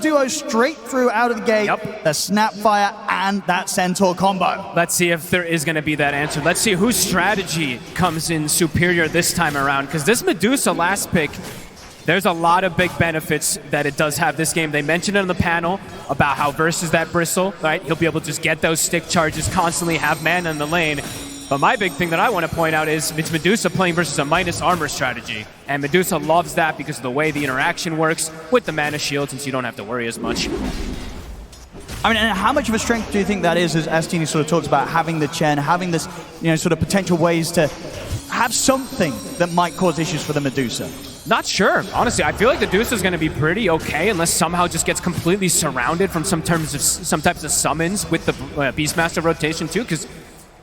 duo straight through out of the gate. Yep. The Snapfire and that Centaur combo. Let's see if there is going to be that answer. Let's see whose strategy comes in superior this time around, because this Medusa last pick, there's a lot of big benefits that it does have this game. They mentioned it on the panel about how versus that Bristle, right, he'll be able to just get those stick charges, constantly have mana in the lane. But my big thing that I want to point out is it's Medusa playing versus a minus armor strategy. And Medusa loves that because of the way the interaction works with the mana shield, since you don't have to worry as much. I mean, and how much of a strength do you think that is, as Tini sort of talks about, having the Chen, having this, sort of potential ways to have something that might cause issues for the Medusa? Not sure. Honestly, I feel like the Deuce is going to be pretty okay unless somehow just gets completely surrounded from some types of summons with the Beastmaster rotation too, because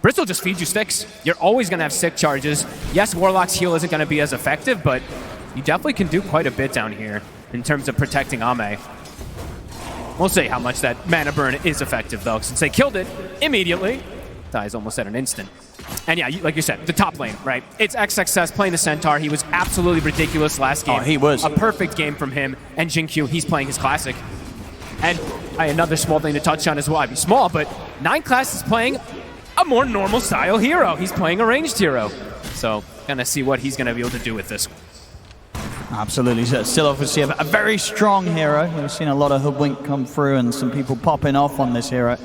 Bristle just feeds you sticks. You're always going to have stick charges. Yes, Warlock's heal isn't going to be as effective, but you definitely can do quite a bit down here in terms of protecting Ame. We'll see how much that mana burn is effective, though, since they killed it immediately. Dies almost at an instant. And yeah, like you said, the top lane, right? It's XXS playing the Centaur. He was absolutely ridiculous last game. Oh, he was. A perfect game from him. And Jinq, he's playing his classic. And another small thing to touch on as well. I mean, small, but 9class is playing a more normal style hero. He's playing a ranged hero. So, gonna see what he's gonna be able to do with this. Absolutely. Still obviously a very strong hero. We've seen a lot of hoodwink come through and some people popping off on this hero.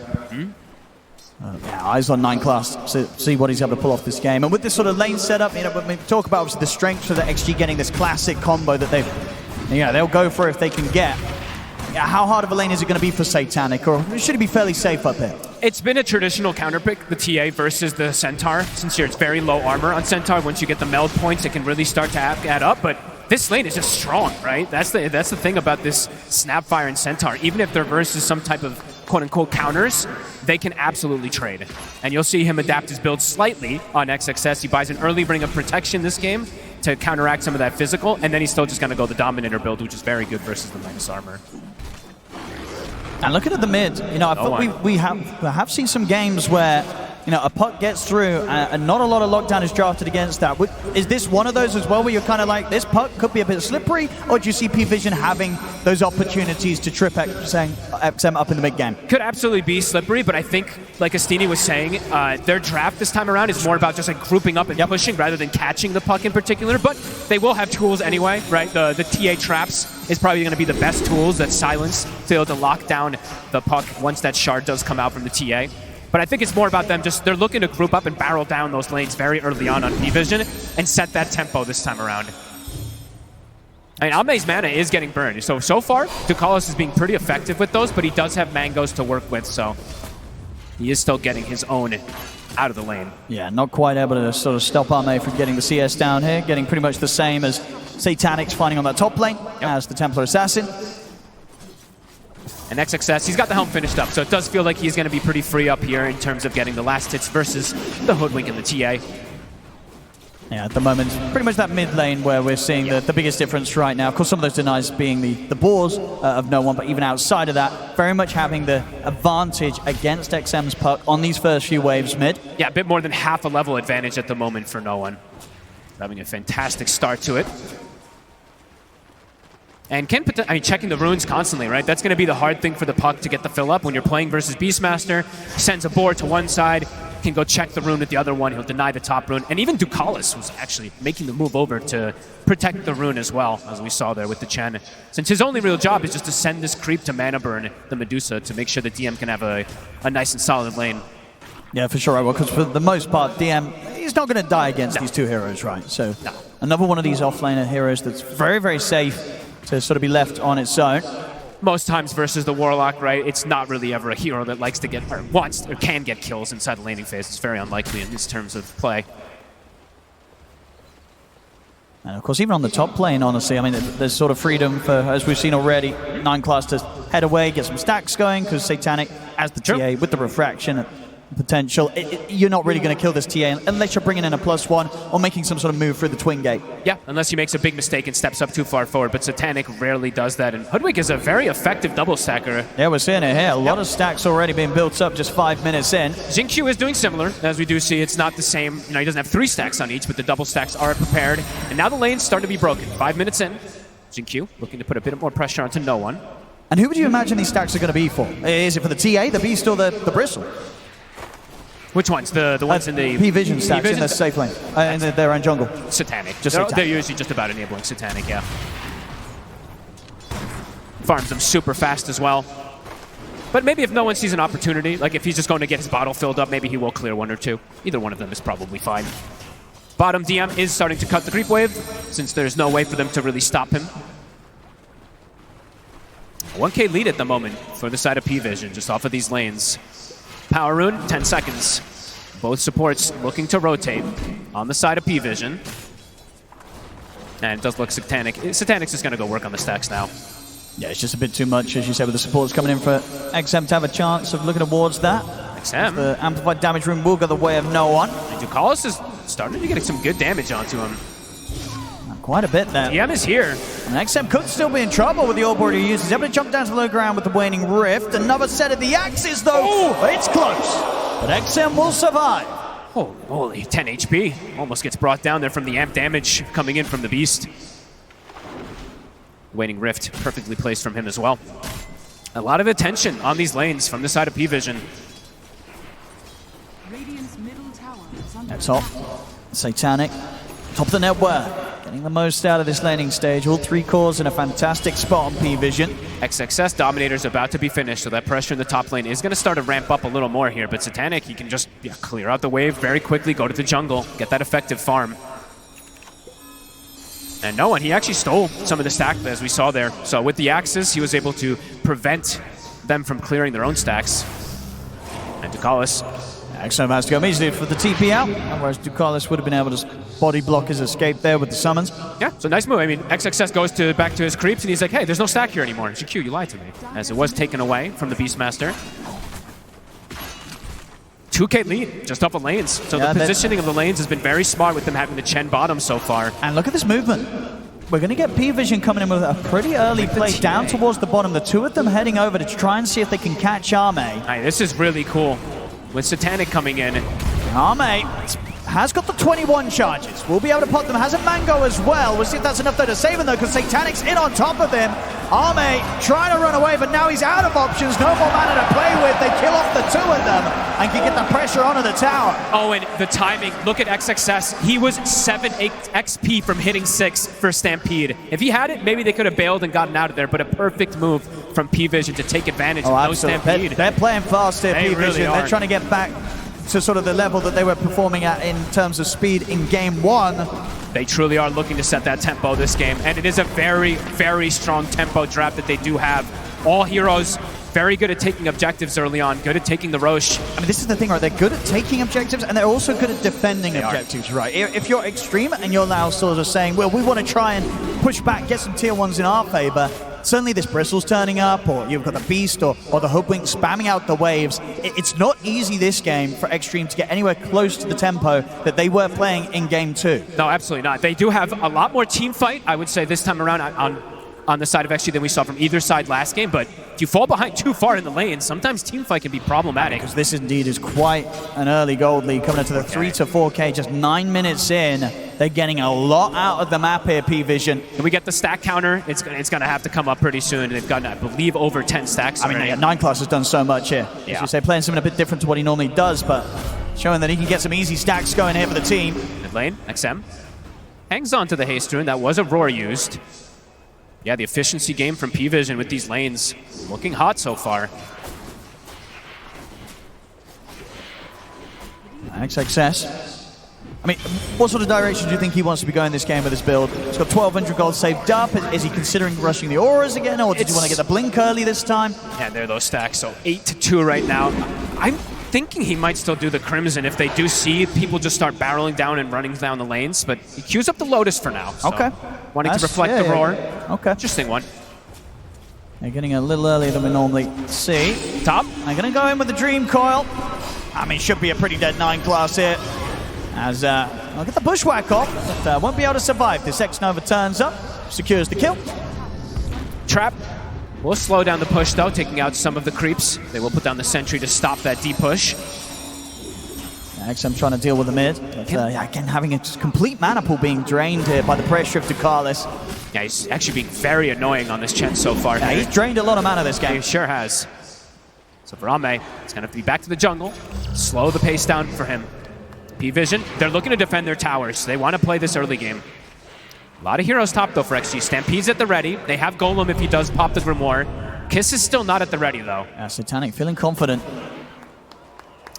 Yeah, eyes on 9class to see what he's able to pull off this game. And with this sort of lane setup, when we talk about obviously the strengths of the XG getting this classic combo that they'll go for if they can get. Yeah, how hard of a lane is it going to be for Satanic, or should it be fairly safe up here? It's been a traditional counterpick, the TA versus the Centaur, since it's very low armor on Centaur. Once you get the meld points, it can really start to add up, but this lane is just strong, right? That's the thing about this Snapfire and Centaur. Even if they're versus some type of quote-unquote counters, they can absolutely trade. And you'll see him adapt his build slightly on XXS. He buys an early ring of protection this game to counteract some of that physical, and then he's still just going to go the Dominator build, which is very good versus the minus armor. And looking at the mid, I thought we have seen some games where a puck gets through and not a lot of lockdown is drafted against that. Is this one of those as well where you're kind of like, this puck could be a bit slippery, or do you see Parivision having those opportunities to trip XM up in the mid game? Could absolutely be slippery, but I think, like Astini was saying, their draft this time around is more about just like grouping up and pushing rather than catching the puck in particular, but they will have tools anyway, right? The TA traps is probably going to be the best tools that silence to be able to lock down the puck once that shard does come out from the TA. But I think it's more about them they're looking to group up and barrel down those lanes very early on Parivision and set that tempo this time around. I mean, Ame's mana is getting burned. So far, Ducalis is being pretty effective with those, but he does have mangoes to work with, so he is still getting his own out of the lane. Yeah, not quite able to sort of stop Ame from getting the CS down here, getting pretty much the same as Satanic's finding on that top lane as the Templar Assassin. And XXS, he's got the helm finished up, so it does feel like he's going to be pretty free up here in terms of getting the last hits versus the Hoodwink and the TA. Yeah, at the moment, pretty much that mid lane where we're seeing the biggest difference right now. Of course, some of those denies being the boars of no one, but even outside of that, very much having the advantage against XM's puck on these first few waves mid. Yeah, a bit more than half a level advantage at the moment for no one. Having a fantastic start to it. And checking the runes constantly, right? That's going to be the hard thing for the puck to get the fill up when you're playing versus Beastmaster. Sends a board to one side, can go check the rune at the other one. He'll deny the top rune. And even Ducalis was actually making the move over to protect the rune as well, as we saw there with the Chen. Since his only real job is just to send this creep to mana burn the Medusa to make sure the DM can have a nice and solid lane. Yeah, for sure. Well, because for the most part, DM, he's not going to die against these two heroes, right? So another one of these offlaner heroes that's very, very safe to sort of be left on its own. Most times versus the Warlock, right, it's not really ever a hero that likes to get, or wants, or can get kills inside the laning phase. It's very unlikely in these terms of play. And of course, even on the top lane, honestly, I mean, there's sort of freedom for, as we've seen already, 9class to head away, get some stacks going, because Satanic, as the TA, with the refraction potential, you're not really going to kill this TA unless you're bringing in a +1 or making some sort of move through the twin gate. Yeah, unless he makes a big mistake and steps up too far forward, but Satanic rarely does that, and Hoodwink is a very effective double stacker. Yeah, we're seeing it here. A lot of stacks already being built up just 5 minutes in. Jinq is doing similar, as we do see. It's not the same, he doesn't have 3 stacks on each, but the double stacks are prepared, and now the lane's starting to be broken. 5 minutes in, Jinq looking to put a bit more pressure onto no one. And who would you imagine these stacks are going to be for? Is it for the TA, the Beast, or the Bristle? Which ones? The ones in the Parivision stacks in the safe lane, in their own jungle. Satanic. Just they're usually just about enabling Satanic, yeah. Farms them super fast as well. But maybe if no one sees an opportunity, like if he's just going to get his bottle filled up, maybe he will clear one or two. Either one of them is probably fine. Bottom DM is starting to cut the creep wave, since there's no way for them to really stop him. 1K lead at the moment for the side of Parivision, just off of these lanes. Power Rune, 10 seconds. Both supports looking to rotate on the side of Parivision. And it does look Satanic. Satanic's just going to go work on the stacks now. Yeah, it's just a bit too much, as you said, with the supports coming in for XM to have a chance of looking towards that. XM? The amplified damage rune will go the way of no one. And Ducalis is starting to get some good damage onto him. Quite a bit there. DM is here. And XM could still be in trouble with the orb board he uses. He's able to jump down to the low ground with the waning rift. Another set of the axes, though. Oh, it's close. But XM will survive. Oh, holy, 10 HP. Almost gets brought down there from the amp damage coming in from the Beast. Waning rift, perfectly placed from him as well. A lot of attention on these lanes from the side of Parivision. That's top. Satanic. Top of the net worth. Getting the most out of this laning stage. All three cores in a fantastic spot on Parivision. XXS Dominator's about to be finished, so that pressure in the top lane is going to start to ramp up a little more here. But Satanic, he can just clear out the wave very quickly, go to the jungle, get that effective farm. And no one, he actually stole some of the stack as we saw there. So with the axes, he was able to prevent them from clearing their own stacks. And Ducalis. XM has to go immediately for the TP out, whereas Ducalis would have been able to body block his escape there with the summons. Yeah, so nice move. I mean, XXS goes back to his creeps, and he's like, hey, there's no stack here anymore. GQ, you lied to me. As it was taken away from the Beastmaster. 2K lead, just off of lanes. So the positioning of the lanes has been very smart with them having the Chen bottom so far. And look at this movement. We're going to get Parivision coming in with a pretty early play down towards the bottom. The two of them heading over to try and see if they can catch Arme. Hey, this is really cool. With Satanic coming in. Arme has got the 21 charges. We'll be able to pop them. Has a Mango as well. We'll see if that's enough though to save him though, because Satanic's in on top of him. Arme trying to run away, but now he's out of options. No more mana to play with. They kill off the two of them and can get the pressure onto the tower. Oh, and the timing. Look at XXS. He was 7 XP from hitting 6 for Stampede. If he had it, maybe they could have bailed and gotten out of there, but a perfect move from Parivision to take advantage of no Stampede. They're playing fast here, Parivision. Really they're trying to get back to sort of the level that they were performing at in terms of speed in game one. They truly are looking to set that tempo this game, and it is a very, very strong tempo draft that they do have. All heroes very good at taking objectives early on, good at taking the Roche. I mean, this is the thing, right? They're good at taking objectives, and they're also good at defending objectives, right? If you're Xtreme and you're now sort of saying, well, we want to try and push back, get some tier 1s in our favor, suddenly this Bristle's turning up, or you've got the Beast or the Hoodwink spamming out the waves. It's not easy this game for Xtreme to get anywhere close to the tempo that they were playing in game 2. No, absolutely not. They do have a lot more team fight, I would say, this time around on the side of Xtreme than we saw from either side last game, but if you fall behind too far in the lane, sometimes team fight can be problematic. Because this indeed is quite an early gold lead coming into the 3 to 4K, just 9 minutes in. They're getting a lot out of the map here, Parivision. Can we get the stack counter? It's going to have to come up pretty soon. They've gotten, I believe, over 10 stacks already. I mean, 9 Class has done so much here. As you say, playing something a bit different to what he normally does, but showing that he can get some easy stacks going here for the team. Mid lane, XM hangs on to the haste rune. That was a roar used. Yeah, the efficiency game from Parivision with these lanes looking hot so far. XXS. I mean, what sort of direction do you think he wants to be going this game with this build? He's got 1,200 gold saved up. Is he considering rushing the auras again, or did you want to get the blink early this time? Yeah, there are those stacks. So 8-2 right now. I'm thinking he might still do the Crimson if they do see people just start barreling down and running down the lanes, but he queues up the Lotus for now. So okay. Wanting to reflect the roar. Okay. Interesting one. They're getting a little earlier than we normally see. Top. I'm going to go in with the Dream Coil. I mean, should be a pretty dead 9 Class here. As I'll get the Bushwhack off, but won't be able to survive. This X-Nova turns up, secures the kill. Trap will slow down the push though, taking out some of the creeps. They will put down the sentry to stop that deep push. Xtreme trying to deal with the mid. But, yeah, again, having a complete mana pool being drained here by the pressure of Ducalis. Yeah, he's actually being very annoying on this Chen so far. Yeah, he's drained a lot of mana this game. He sure has. So for Ame, it's going to be back to the jungle. Slow the pace down for him. Parivision, they're looking to defend their towers. They want to play this early game. A lot of heroes top, though, for XG. Stampede's at the ready. They have Golem if he does pop the Grimoire. Kiss is still not at the ready, though. Yeah, Satanic feeling confident.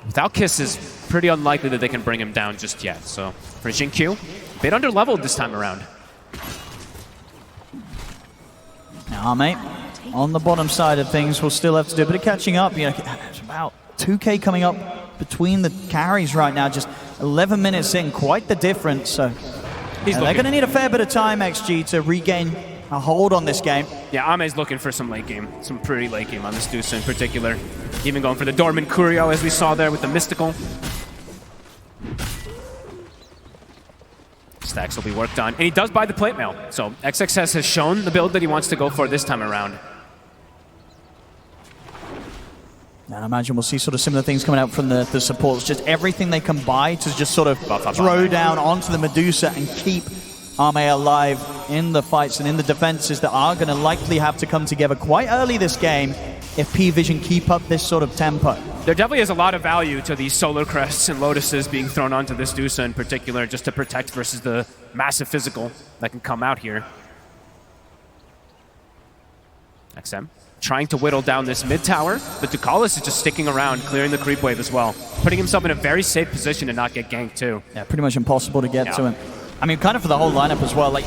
Without Kisses, pretty unlikely that they can bring him down just yet. So for Xingqiu, a bit under-leveled this time around. Now, Ame, on the bottom side of things, we'll still have to do a bit of catching up. You know, it's about 2K coming up between the carries right now. Just 11 minutes in, quite the difference. So they're going to need a fair bit of time, XG, to regain a hold on this game. Yeah, Ame's looking for some late game, some pretty late game on this Deuce in particular. Even going for the Dorman Curio, as we saw there with the Mystical. Stacks will be worked on, and he does buy the plate mail. So XXS has shown the build that he wants to go for this time around. And I imagine we'll see sort of similar things coming out from the supports. Just everything they can buy to just sort of throw down onto the Medusa and keep Ame alive in the fights and in the defenses that are going to likely have to come together quite early this game if Parivision keep up this sort of tempo. There definitely is a lot of value to these Solar Crests and Lotuses being thrown onto this Dusa in particular, just to protect versus the massive physical that can come out here. XM trying to whittle down this mid tower, but Ducalis is just sticking around, clearing the creep wave as well, putting himself in a very safe position to not get ganked too. Yeah, pretty much impossible to get to him. I mean, kind of for the whole lineup as well. Like,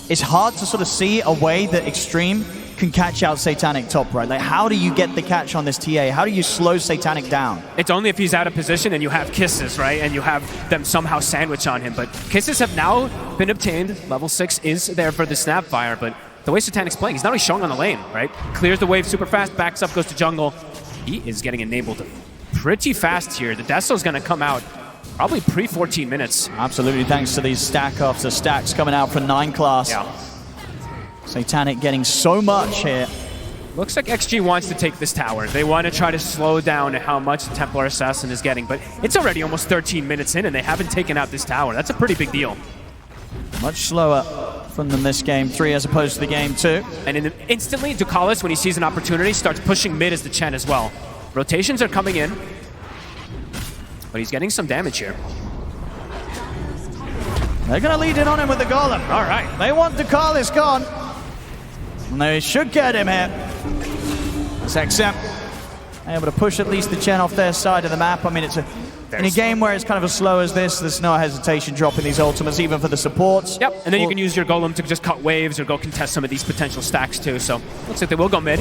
it's hard to sort of see a way that Xtreme can catch out Satanic top, right? Like, how do you get the catch on this TA? How do you slow Satanic down? It's only if he's out of position and you have Kisses, right? And you have them somehow sandwich on him. But Kisses have now been obtained. Level 6 is there for the Snapfire, but the way Satanic's playing, he's not only showing on the lane, right? Clears the wave super fast, backs up, goes to jungle. He is getting enabled pretty fast here. The Deso's going to come out probably pre-14 minutes. Absolutely, thanks to these stack offs, the stacks coming out for 9 class. Yeah. Satanic getting so much here. Looks like XG wants to take this tower. They want to try to slow down how much Templar Assassin is getting, but it's already almost 13 minutes in and they haven't taken out this tower. That's a pretty big deal. Much slower from them this game 3 as opposed to the game 2. And instantly, Ducalis, when he sees an opportunity, starts pushing mid as the Chen as well. Rotations are coming in, but he's getting some damage here. They're going to lead in on him with the Golem. All right. They want Ducalis gone. And they should get him here. It's XM able to push at least the Chen off their side of the map. I mean, it's in a game where it's kind of as slow as this, there's no hesitation dropping these ultimates, even for the supports. Yep, and then you can use your Golem to just cut waves or go contest some of these potential stacks too. So looks like they will go mid.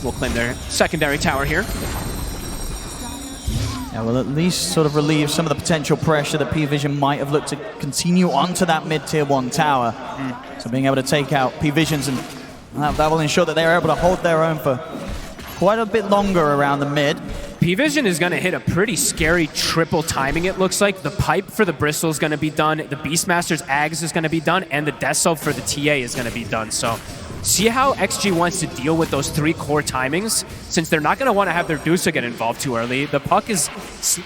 We'll claim their secondary tower here. Yeah, well, at least sort of relieve some of the potential pressure that Parivision might have looked to continue onto that mid-tier 1 tower. So being able to take out Parivision's, and that will ensure that they're able to hold their own for quite a bit longer around the mid. Parivision is going to hit a pretty scary triple timing, it looks like. The pipe for the Bristle is going to be done, the Beastmaster's Ags is going to be done, and the Deso for the TA is going to be done. So see how XG wants to deal with those 3 core timings, since they're not going to want to have their Dusa get involved too early. The Puck is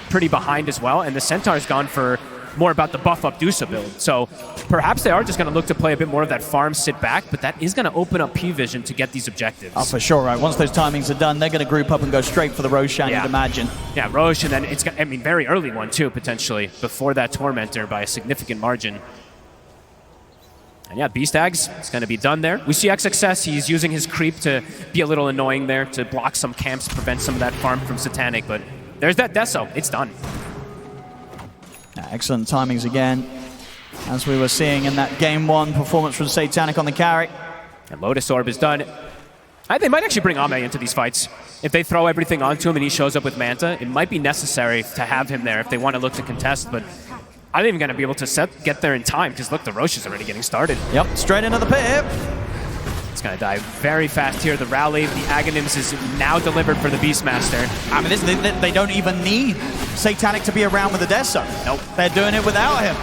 pretty behind as well, and the Centaur's gone for more about the buff-up Dusa build. So perhaps they are just going to look to play a bit more of that farm sit back, but that is going to open up Parivision to get these objectives. Oh, for sure, right. Once those timings are done, they're going to group up and go straight for the Roshan, you'd imagine. Yeah, Rosh, and then it's got, I mean, very early one too, potentially, before that Tormentor by a significant margin. And yeah, Beast Ags is going to be done there. We see XXS, he's using his creep to be a little annoying there, to block some camps, prevent some of that farm from Satanic, but there's that Deso. It's done. Excellent timings again, as we were seeing in that Game 1 performance from Satanic on the carry. And Lotus Orb is done. They might actually bring Ame into these fights. If they throw everything onto him and he shows up with Manta, it might be necessary to have him there if they want to look to contest, but I don't even going to be able to get there in time, because look, the Rosh is already getting started. Yep, straight into the pit. It's going to die very fast here. The rally, the Aghanims is now delivered for the Beastmaster. I mean, they don't even need Satanic to be around with the Deso. Nope. They're doing it without him.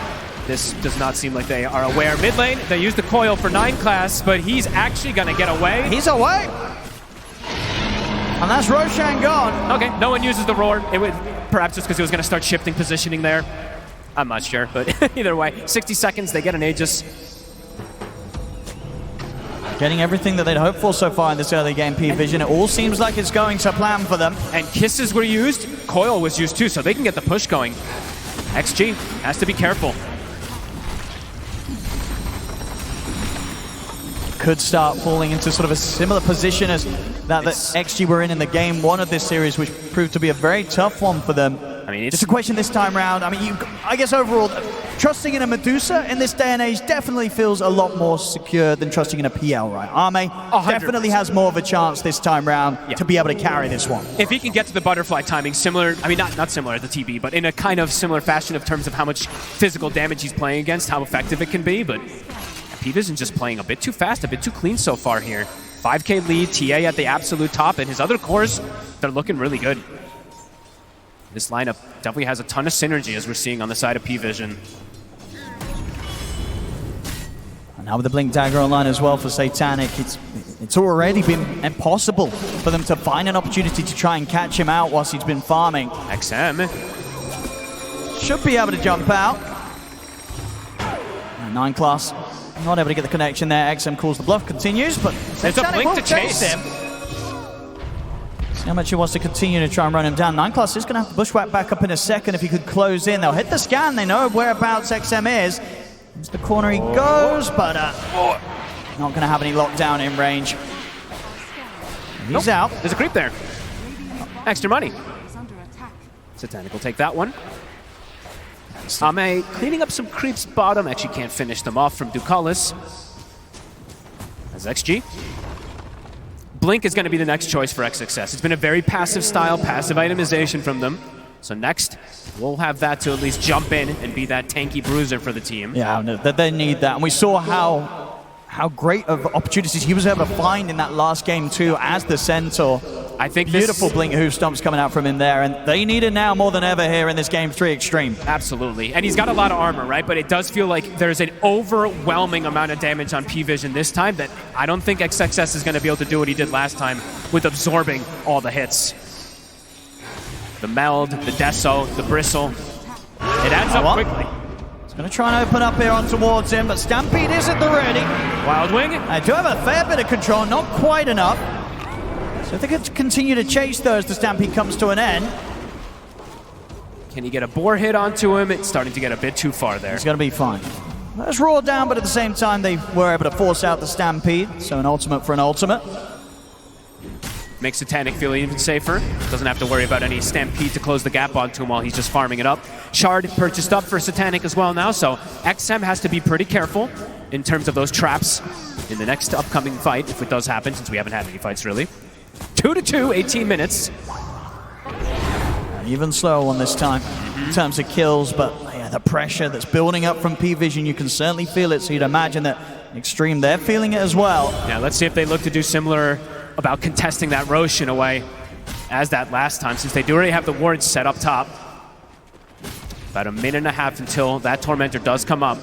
This does not seem like they are aware. Mid lane, they use the coil for 9 class, but he's actually going to get away. He's away. And that's Roshan gone. Okay, no one uses the roar. Perhaps just because he was going to start shifting positioning there. I'm not sure, but either way, 60 seconds, they get an Aegis. Getting everything that they'd hoped for so far in this early game, Parivision. It all seems like it's going to plan for them. And kisses were used, coil was used too, so they can get the push going. XG has to be careful. Could start falling into sort of a similar position as that XG were in the game one of this series, which proved to be a very tough one for them. I mean, it's just a question this time around. I mean, I guess overall, trusting in a Medusa in this day and age definitely feels a lot more secure than trusting in a PL, right? Arme definitely has more of a chance this time around to be able to carry this one. If he can get to the butterfly timing, similar, I mean, not similar to the TB, but in a kind of similar fashion in terms of how much physical damage he's playing against, how effective it can be, but Parivision just playing a bit too fast, a bit too clean so far here. 5K lead, TA at the absolute top, and his other cores, they're looking really good. This lineup definitely has a ton of synergy, as we're seeing on the side of Parivision. And now with the Blink Dagger online as well for Satanic, it's already been impossible for them to find an opportunity to try and catch him out whilst he's been farming. XM should be able to jump out. 9 class. Not able to get the connection there. XM calls the bluff, continues, but there's a blink to chase him. See how much he wants to continue to try and run him down. 9 class is going to have to bushwhack back up in a second if he could close in. They'll hit the scan. They know whereabouts XM is. Into the corner he goes, but not going to have any lockdown in range. He's out. There's a creep there. Extra money. Satanic will take that one. Ame cleaning up some creeps bottom. Actually can't finish them off from Ducalis. As XG. Blink is going to be the next choice for XXS. It's been a very passive style, passive itemization from them. So next, we'll have that to at least jump in and be that tanky bruiser for the team. Yeah, they need that. And we saw how great of opportunities he was able to find in that last game too as the Centaur. I think beautiful blink hoof stomps coming out from him there, and they need it now more than ever here in this Game 3 Extreme. Absolutely, and he's got a lot of armor, right? But it does feel like there's an overwhelming amount of damage on Parivision this time that I don't think XXS is going to be able to do what he did last time with absorbing all the hits. The meld, the deso, the bristle, it adds up quickly. He's going to try and open up here on towards him, but Stampede is at the ready. Wild Wing. I do have a fair bit of control, not quite enough. So if they could continue to chase those, the Stampede comes to an end. Can he get a boar hit onto him? It's starting to get a bit too far there. He's going to be fine. Let's roar down, but at the same time, they were able to force out the Stampede. So an ultimate for an ultimate. Makes Satanic feel even safer. Doesn't have to worry about any Stampede to close the gap onto him while he's just farming it up. Shard purchased up for Satanic as well now, so XM has to be pretty careful in terms of those traps in the next upcoming fight, if it does happen, since we haven't had any fights really. 2-2, 18 minutes. An even slower one this time in terms of kills, but yeah, the pressure that's building up from Parivision, you can certainly feel it, so you'd imagine that Xtreme, they're feeling it as well. Yeah, let's see if they look to do similar about contesting that Roche in a way as that last time, since they do already have the wards set up top. About a minute and a half until that Tormentor does come up.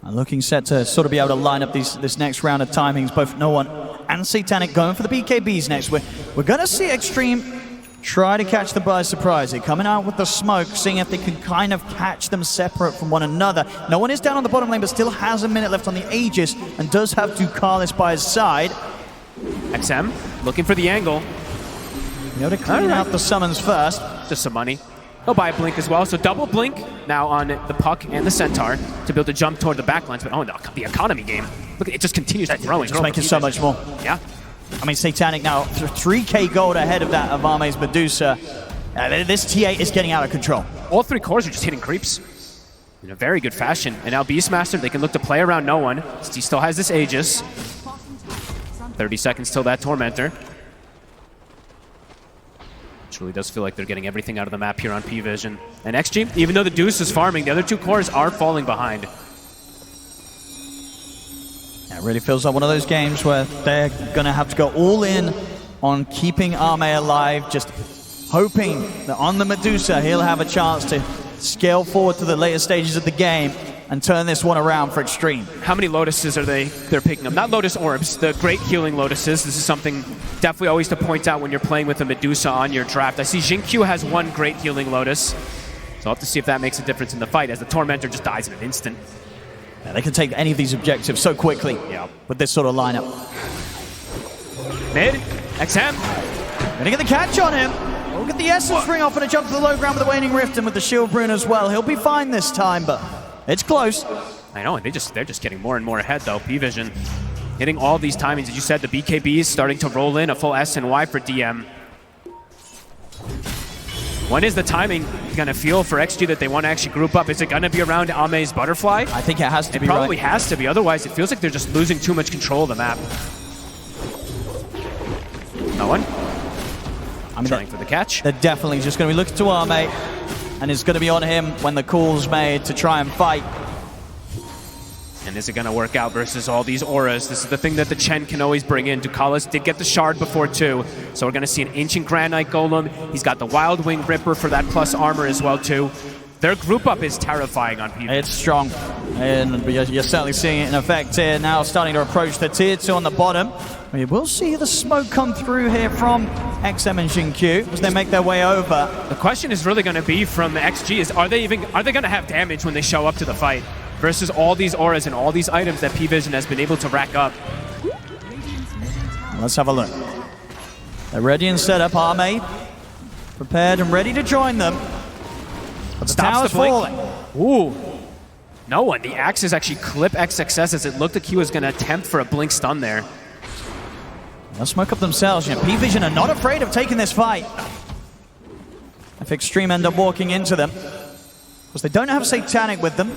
And looking set to sort of be able to line up this next round of timings, both No One and Satanic going for the BKBs next. We're going to see Xtreme try to catch them by surprise. They're coming out with the smoke, seeing if they can kind of catch them separate from one another. No One is down on the bottom lane, but still has a minute left on the Aegis and does have Ducalis by his side. XM looking for the angle. You know, to clean out the summons first. Just some money. He'll buy a blink as well, so double blink now on the Puck and the Centaur to be able to jump toward the backlines. But oh, the economy game. Look, it just continues to grow and grow. It's making so much more. Yeah. I mean, Satanic now 3K gold ahead of that of Arme's Medusa. This TA is getting out of control. All three cores are just hitting creeps in a very good fashion. And now Beastmaster, they can look to play around No One. He still has this Aegis. 30 seconds till that Tormentor. Truly does feel like they're getting everything out of the map here on Parivision. And XG, even though the Deuce is farming, the other two cores are falling behind. It really feels like one of those games where they're going to have to go all in on keeping Arme alive, just hoping that on the Medusa he'll have a chance to scale forward to the later stages of the game. and turn this one around for Xtreme. How many Lotuses are they're picking up? Not Lotus Orbs, the great healing Lotuses. This is something definitely always to point out when you're playing with a Medusa on your draft. I see Xingqiu has one great healing Lotus, so I'll have to see if that makes a difference in the fight, as the Tormentor just dies in an instant. Yeah, they can take any of these objectives so quickly with this sort of lineup. Mid, XM. Gonna get the catch on him. We'll get the Essence Ring off and a jump to the low ground with the Waning Rift and with the Shield Rune as well. He'll be fine this time, but it's close. I know, and they're just getting more and more ahead though. Pvision hitting all these timings. As you said, the BKB is starting to roll in, a full S and Y for DM. When is the timing gonna feel for XG that they want to actually group up? Is it gonna be around Ame's Butterfly? I think it has to be. It probably has to be, otherwise it feels like they're just losing too much control of the map. No one? I'm trying for the catch. They're definitely just going to be looking to Ame, and it's going to be on him when the call's made to try and fight. And is it going to work out versus all these auras? This is the thing that the Chen can always bring in. Ducalis did get the shard before too, so we're going to see an Ancient Granite Golem. He's got the Wild Wing Ripper for that plus armor as well too. Their group up is terrifying on PvP. It's strong, and you're certainly seeing it in effect here now, starting to approach the tier 2 on the bottom. We will see the smoke come through here from XM and Xingqiu as they make their way over. The question is really going to be from XG is, are they going to have damage when they show up to the fight versus all these auras and all these items that Pvision has been able to rack up? Let's have a look. They're ready and set up. Ame prepared and ready to join them. But the tower's falling. Ooh. No one. The axes actually clip XXS as it looked like he was going to attempt for a blink stun there. They'll smoke up themselves. You know, Pvision are not afraid of taking this fight. If Xtreme end up walking into them, because they don't have Satanic with them.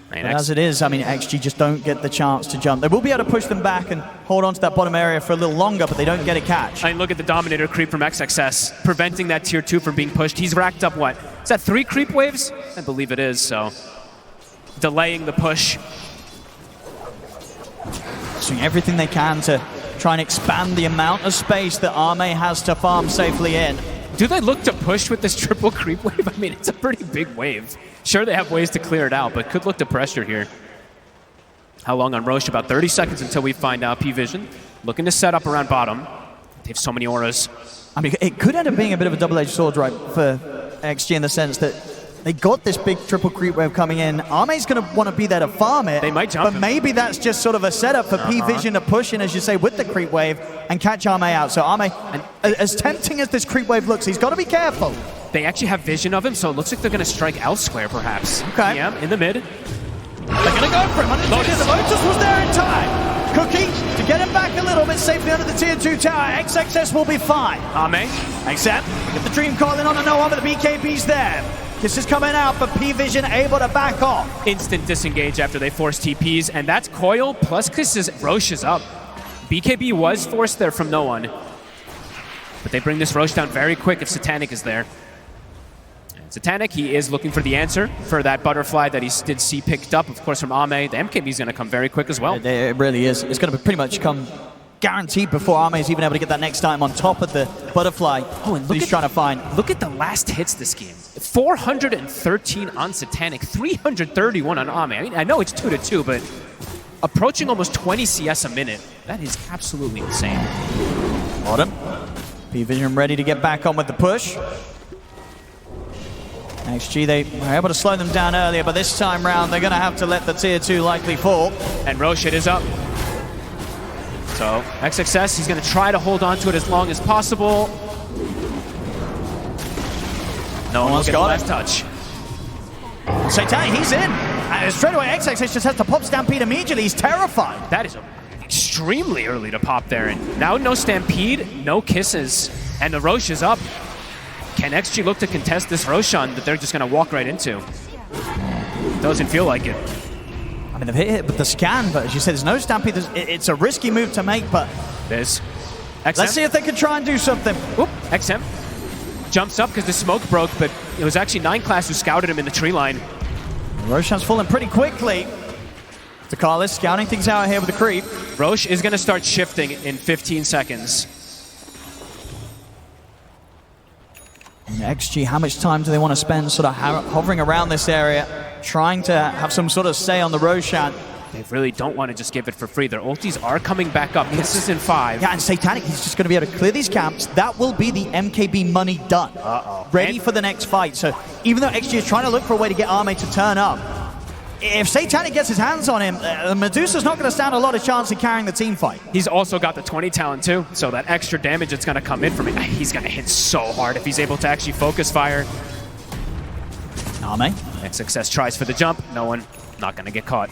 But as it is, I mean, XG just don't get the chance to jump. They will be able to push them back and hold on to that bottom area for a little longer, but they don't get a catch. I mean, look at the Dominator creep from XXS, preventing that tier 2 from being pushed. He's racked up, what? Is that 3 creep waves? I believe it is, so delaying the push. Doing everything they can to try and expand the amount of space that Ame has to farm safely in. Do they look to push with this triple creep wave? I mean, it's a pretty big wave. Sure, they have ways to clear it out, but could look to pressure here. How long on Roche? About 30 seconds until we find out. Pvision looking to set up around bottom. They have so many auras. I mean, it could end up being a bit of a double-edged sword, right, for XG in the sense that they got this big triple creep wave coming in. Ame's going to want to be there to farm it. They might jump But maybe that's just sort of a setup for Pvision to push in, as you say, with the creep wave and catch Ame out. So Ame, as tempting as this creep wave looks, he's got to be careful. They actually have vision of him, so it looks like they're going to strike elsewhere, perhaps. Okay. Yeah, in the mid. They're going to go for him. The Lotus was there in time. Cookie to get him back a little bit safely under the tier 2 tower. XXS will be fine. Ame. Except, get the Dream calling on and no one, but the BKB's there. This is coming out, but Pvision able to back off. Instant disengage after they force TPs, and that's Coil plus Kisses. Roche is up. BKB was forced there from no one. But they bring this Roche down very quick if Satanic is there. And Satanic, he is looking for the answer for that butterfly that he did see picked up, of course, from Ame. The MKB is going to come very quick as well. It really is. It's going to pretty much come guaranteed before Ame is even able to get that next time on top of the butterfly. Oh, and he's trying to find. Look at the last hits this game. 413 on Satanic, 331 on Ame. I mean, I know it's 2-2, but approaching almost 20 CS a minute. That is absolutely insane. Bottom. Pvision ready to get back on with the push. XG, they were able to slow them down earlier, but this time round they're going to have to let the tier 2 likely fall. And Roche is up. So XXS, he's going to try to hold on to it as long as possible. No one will get the last touch. Satanic, he's in. And straight away, XXS just has to pop Stampede immediately. He's terrified. That is extremely early to pop there. And now no Stampede, no Kisses, and the Roche is up. Can XG look to contest this Roshan that they're just going to walk right into? Doesn't feel like it. I mean, they've hit it with the scan, but as you said, there's no Stampede. It's a risky move to make, but there's XM. Let's see if they can try and do something. Oop, XM jumps up because the smoke broke, but it was actually 9 class who scouted him in the tree line. Roshan's falling pretty quickly. Ducalis scouting things out here with the creep. Roche is going to start shifting in 15 seconds. And XG, how much time do they want to spend sort of hovering around this area? trying to have some sort of say on the Roshan. They really don't want to just give it for free. Their ultis are coming back up. This is in 5. Yeah, and Satanic, he's just going to be able to clear these camps. That will be the MKB money done. Ready for the next fight. So even though XG is trying to look for a way to get Arme to turn up, if Satanic gets his hands on him, Medusa's not going to stand a lot of chance of carrying the team fight. He's also got the 20 talent too, so that extra damage that's going to come in from it, he's going to hit so hard if he's able to actually focus fire. Arme. XXS tries for the jump. No one, not going to get caught.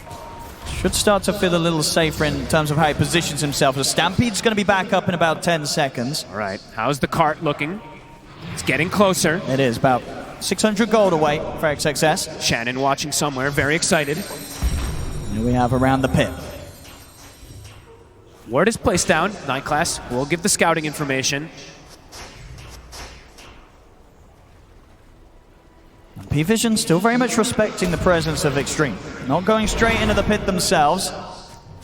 Should start to feel a little safer in terms of how he positions himself. The Stampede's going to be back up in about 10 seconds. All right, how's the cart looking? It's getting closer. It is about 600 gold away for XXS. Shannon watching somewhere, very excited. Here we have around the pit. Word is placed down. Night Class will give the scouting information. Parivision still very much respecting the presence of Xtreme. Not going straight into the pit themselves.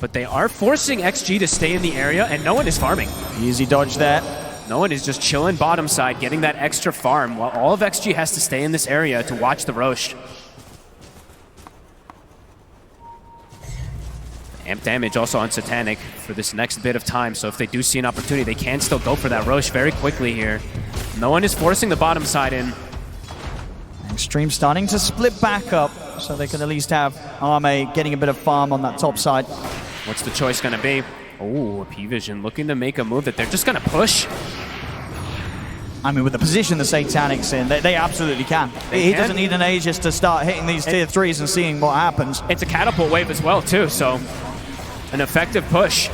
But they are forcing XG to stay in the area, and no one is farming. Easy dodge there. No one is just chilling bottom side, getting that extra farm, while all of XG has to stay in this area to watch the Roche. Amp damage also on Satanic for this next bit of time, so if they do see an opportunity, they can still go for that Roche very quickly here. No one is forcing the bottom side in. Xtreme starting to split back up, so they can at least have Arme getting a bit of farm on that top side. What's the choice going to be? Oh, Parivision looking to make a move that they're just going to push. I mean, with the position the Satanic's in, they absolutely can. He doesn't need an Aegis to start hitting these tier 3s and seeing what happens. It's a catapult wave as well, too, so an effective push.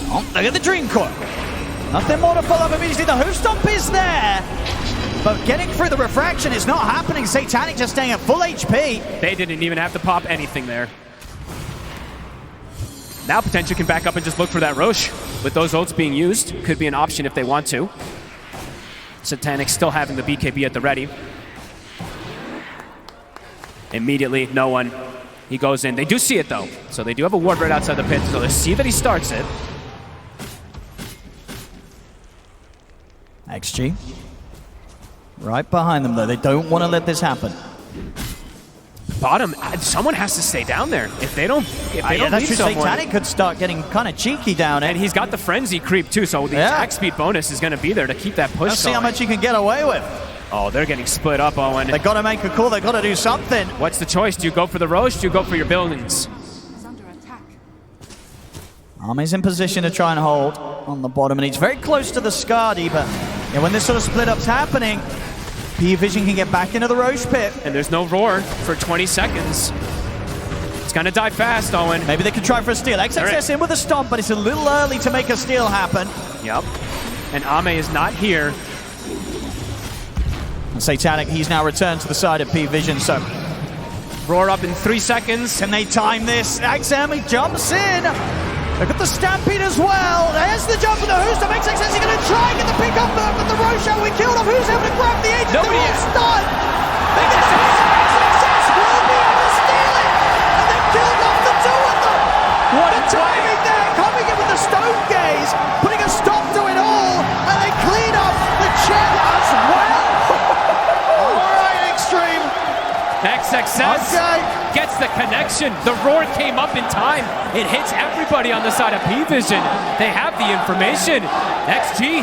Oh, look at the Dream Core. Nothing more to follow up immediately. The Hoof Stomp is there. But getting through the refraction is not happening. Satanic just staying at full HP. They didn't even have to pop anything there. Now Potential can back up and just look for that Roche. With those ults being used, could be an option if they want to. Satanic still having the BKB at the ready. Immediately, no one. He goes in. They do see it though. So they do have a ward right outside the pit. So they see that he starts it. XG. Right behind them, though. They don't want to let this happen. Bottom, someone has to stay down there. If they don't leave someone... Satanic could start getting kind of cheeky down it. And he's got the Frenzy creep, too, so the attack speed bonus is going to be there to keep that push Let's see how much he can get away with. Oh, they're getting split up, Owen. They got to make a call. They got to do something. What's the choice? Do you go for the Roche? Do you go for your buildings? Arme's in position to try and hold on the bottom, and he's very close to the Skadi, but yeah, when this sort of split-up's happening, Parivision can get back into the Roche pit. And there's no roar for 20 seconds. It's gonna die fast, Owen. Maybe they could try for a steal. XXS in with a stomp, but it's a little early to make a steal happen. Yep. And Ame is not here. And Satanic, he's now returned to the side of Parivision, so... Roar up in 3 seconds. Can they time this? XM, he jumps in. Look at the Stampede as well. There's the jump for the Who's to make XXS. He's going to try and get the pick up, but the Roshan we killed him. Who's able to grab the agent? Nobody is. Done. XXS will be able to steal it. And they killed off the two of them. What the timing there, coming in with the Stone Gaze, putting a stop to it all, and they clean up the chair as well. All right, Xtreme. XXS gets the connection. The roar came up in time. It hits everybody on the side of Parivision. They have the information. XG,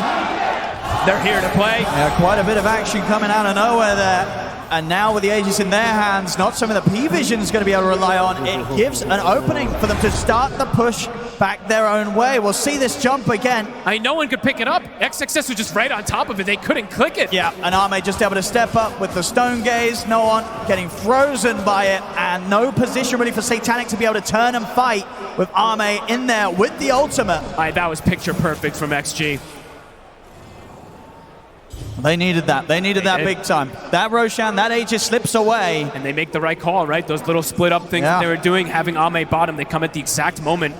they're here to play. Yeah, quite a bit of action coming out of nowhere there. And now with the Aegis in their hands, not something that Parivision is going to be able to rely on. It gives an opening for them to start the push back their own way. We'll see this jump again. No one could pick it up. XXS was just right on top of it. They couldn't click it. Yeah, and Arme just able to step up with the Stone Gaze. No one getting frozen by it, and no position really for Satanic to be able to turn and fight with Arme in there with the ultimate. That was picture perfect from XG. They needed that. They needed that big time. That Roshan, that Aegis slips away. And they make the right call, right? Those little split up things that they were doing, having Ame bottom, they come at the exact moment.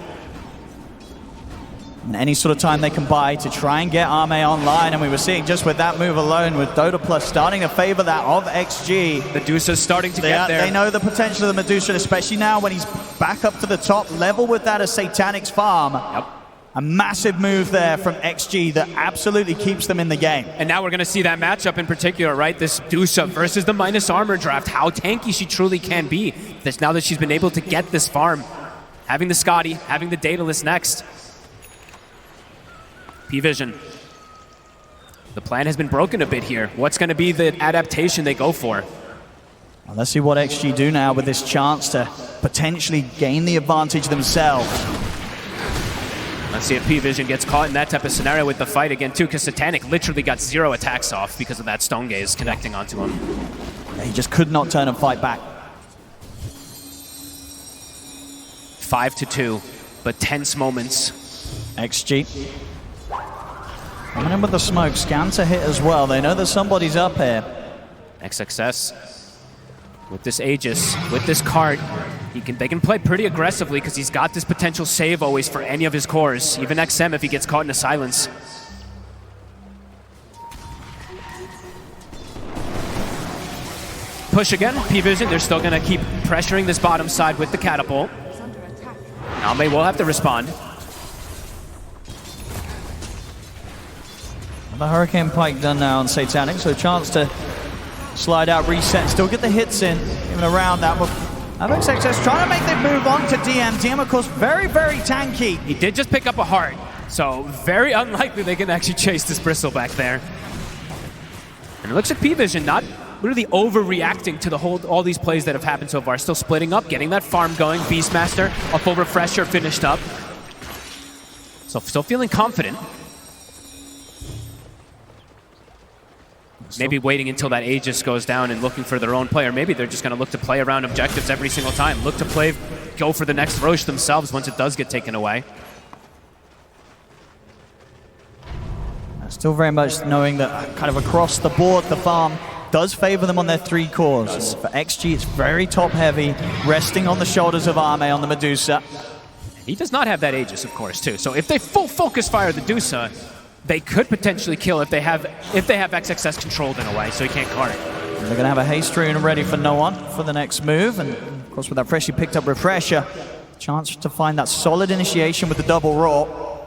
And any sort of time they can buy to try and get Arme online, and we were seeing just with that move alone, with Dota Plus starting to favor that of XG. Medusa's starting to get there. They know the potential of the Medusa, especially now when he's back up to the top level with that as Satanic's farm. Yep. A massive move there from XG that absolutely keeps them in the game. And now we're going to see that matchup in particular, right? This Dusa versus the minus armor draft. How tanky she truly can be. This now that she's been able to get this farm. Having the Scotty, having the Daedalus next. Pvision. The plan has been broken a bit here. What's going to be the adaptation they go for? Well, let's see what XG do now with this chance to potentially gain the advantage themselves. Let's see if Pvision gets caught in that type of scenario with the fight again, too, because Satanic literally got 0 attacks off because of that Stone Gaze connecting onto him. Yeah, he just could not turn and fight back. 5-2, but tense moments. XG. Coming in with the smoke, scan to hit as well. They know that somebody's up here. XXS with this Aegis, with this cart, they can play pretty aggressively because he's got this potential save always for any of his cores, even XM if he gets caught in a silence. Push again, Pvision, they're still going to keep pressuring this bottom side with the catapult. Ame will have to respond. The Hurricane Pike done now on Satanic, so a chance to slide out, reset, still get the hits in, even around that. But XXS trying to make the move on to DM. DM, of course, very, very tanky. He did just pick up a heart, so very unlikely they can actually chase this Bristle back there. And it looks like Pvision not really overreacting to all these plays that have happened so far. Still splitting up, getting that farm going. Beastmaster, a full refresher finished up. So still feeling confident. Maybe waiting until that Aegis goes down and looking for their own player. Maybe they're just going to look to play around objectives every single time. Look to play, go for the next Roche themselves once it does get taken away. Still very much knowing that kind of across the board, the farm does favor them on their 3 cores. For XG, it's very top heavy, resting on the shoulders of Ame on the Medusa. He does not have that Aegis, of course, too. So if they full focus fire the Medusa, they could potentially kill if they have XXS controlled in a way, so he can't cart it. They're going to have a haste rune ready for no one for the next move, and of course with that freshly picked up refresher, chance to find that solid initiation with the double roar.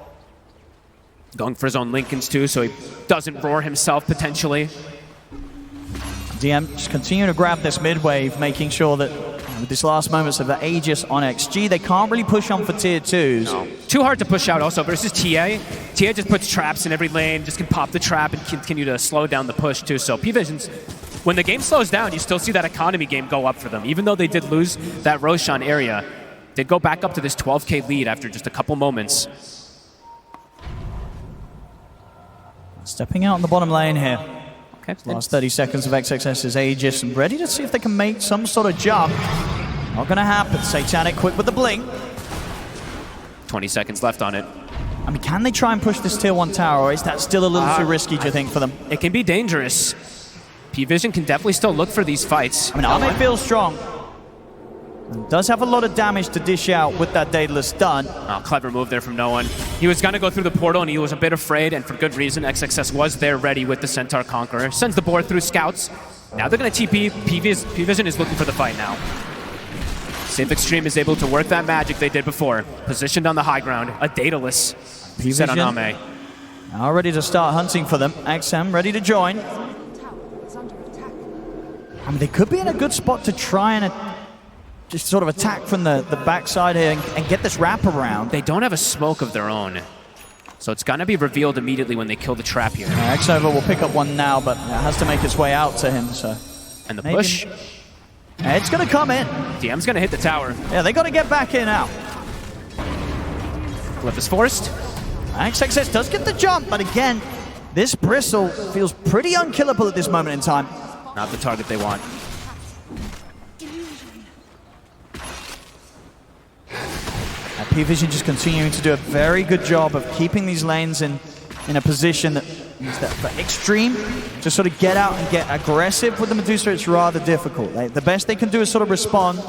Going for his own Lincolns too, so he doesn't roar himself potentially. DM just continuing to grab this mid wave, making sure that with these last moments of the Aegis on XG, they can't really push on for tier 2s. No. Too hard to push out also versus TA. TA just puts traps in every lane, just can pop the trap and continue to slow down the push too. So Pvision's, when the game slows down, you still see that economy game go up for them. Even though they did lose that Roshan area, they go back up to this 12k lead after just a couple moments. Stepping out in the bottom lane here. Okay. Last 30 seconds of XXS's Aegis, and ready to see if they can make some sort of jump. Not gonna happen. Satanic quick with the blink. 20 seconds left on it. I mean, can they try and push this tier 1 tower, or is that still a little too risky, do you think, for them? It can be dangerous. Pvision can definitely still look for these fights. I mean, Ame feels strong. And does have a lot of damage to dish out with that Daedalus done. Oh, clever move there from no one. He was going to go through the portal, and he was a bit afraid, and for good reason. XXS was there ready with the Centaur Conqueror. Sends the board through scouts. Now they're going to TP. Pvision is looking for the fight now. See if Xtreme is able to work that magic they did before. Positioned on the high ground. A Daedalus set on Ame. Now ready to start hunting for them. XM ready to join. I mean, they could be in a good spot to try and just sort of attack from the backside here and get this wraparound. They don't have a smoke of their own. So it's going to be revealed immediately when they kill the trap here. Xova will pick up one now, but it has to make its way out to him. So and the push. It's going to come in. DM's going to hit the tower. Yeah, they got to get back in now. Flip is forced. XXS does get the jump, but again, this Bristle feels pretty unkillable at this moment in time. Not the target they want. Pvision just continuing to do a very good job of keeping these lanes in a position that means that for Xtreme to sort of get out and get aggressive with the Medusa, it's rather difficult. The best they can do is sort of respond,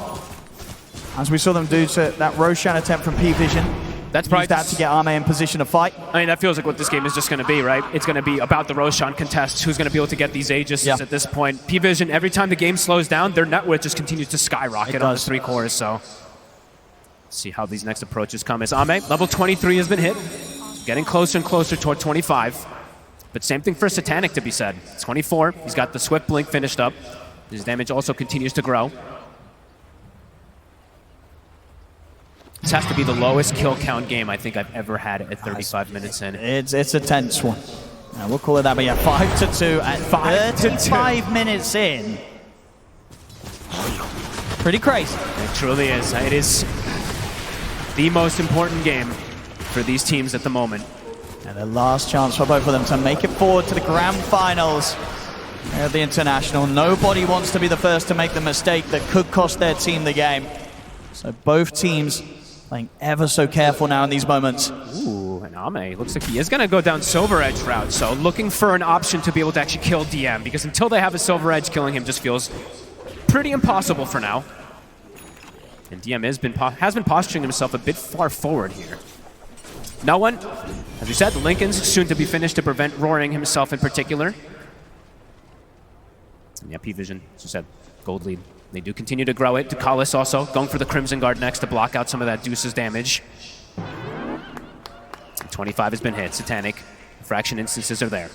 as we saw them do to that Roshan attempt from Pvision. That's probably that to get Ame in position to fight. I mean, that feels like what this game is just going to be, right? It's going to be about the Roshan contest. Who's going to be able to get these Aegis at this point? Pvision, every time the game slows down, their net worth just continues to skyrocket on the 3 cores, so... See how these next approaches come as Ame, level 23 has been hit. getting closer and closer toward 25. But same thing for Satanic to be said. 24, he's got the Swift Blink finished up. His damage also continues to grow. This has to be the lowest kill count game I think I've ever had at 35 minutes in. It's a tense one. We'll call it that, but yeah, 5-2 at 35 minutes in. Pretty crazy. It truly is. It is the most important game for these teams at the moment. And the last chance for both of them to make it forward to the grand finals at the International. Nobody wants to be the first to make the mistake that could cost their team the game. So both teams playing ever so careful now in these moments. Ooh, and Ame looks like he is going to go down Silver Edge route. So looking for an option to be able to actually kill DM, because until they have a Silver Edge, killing him just feels pretty impossible for now. And DM has been posturing himself a bit far forward here. No one, as we said, the Lincoln's soon to be finished to prevent Roaring himself in particular. And yeah, Parivision, as you said, gold lead. They do continue to grow it. Ducalis also going for the Crimson Guard next to block out some of that Deuce's damage. 25 has been hit. Satanic, fraction instances are there.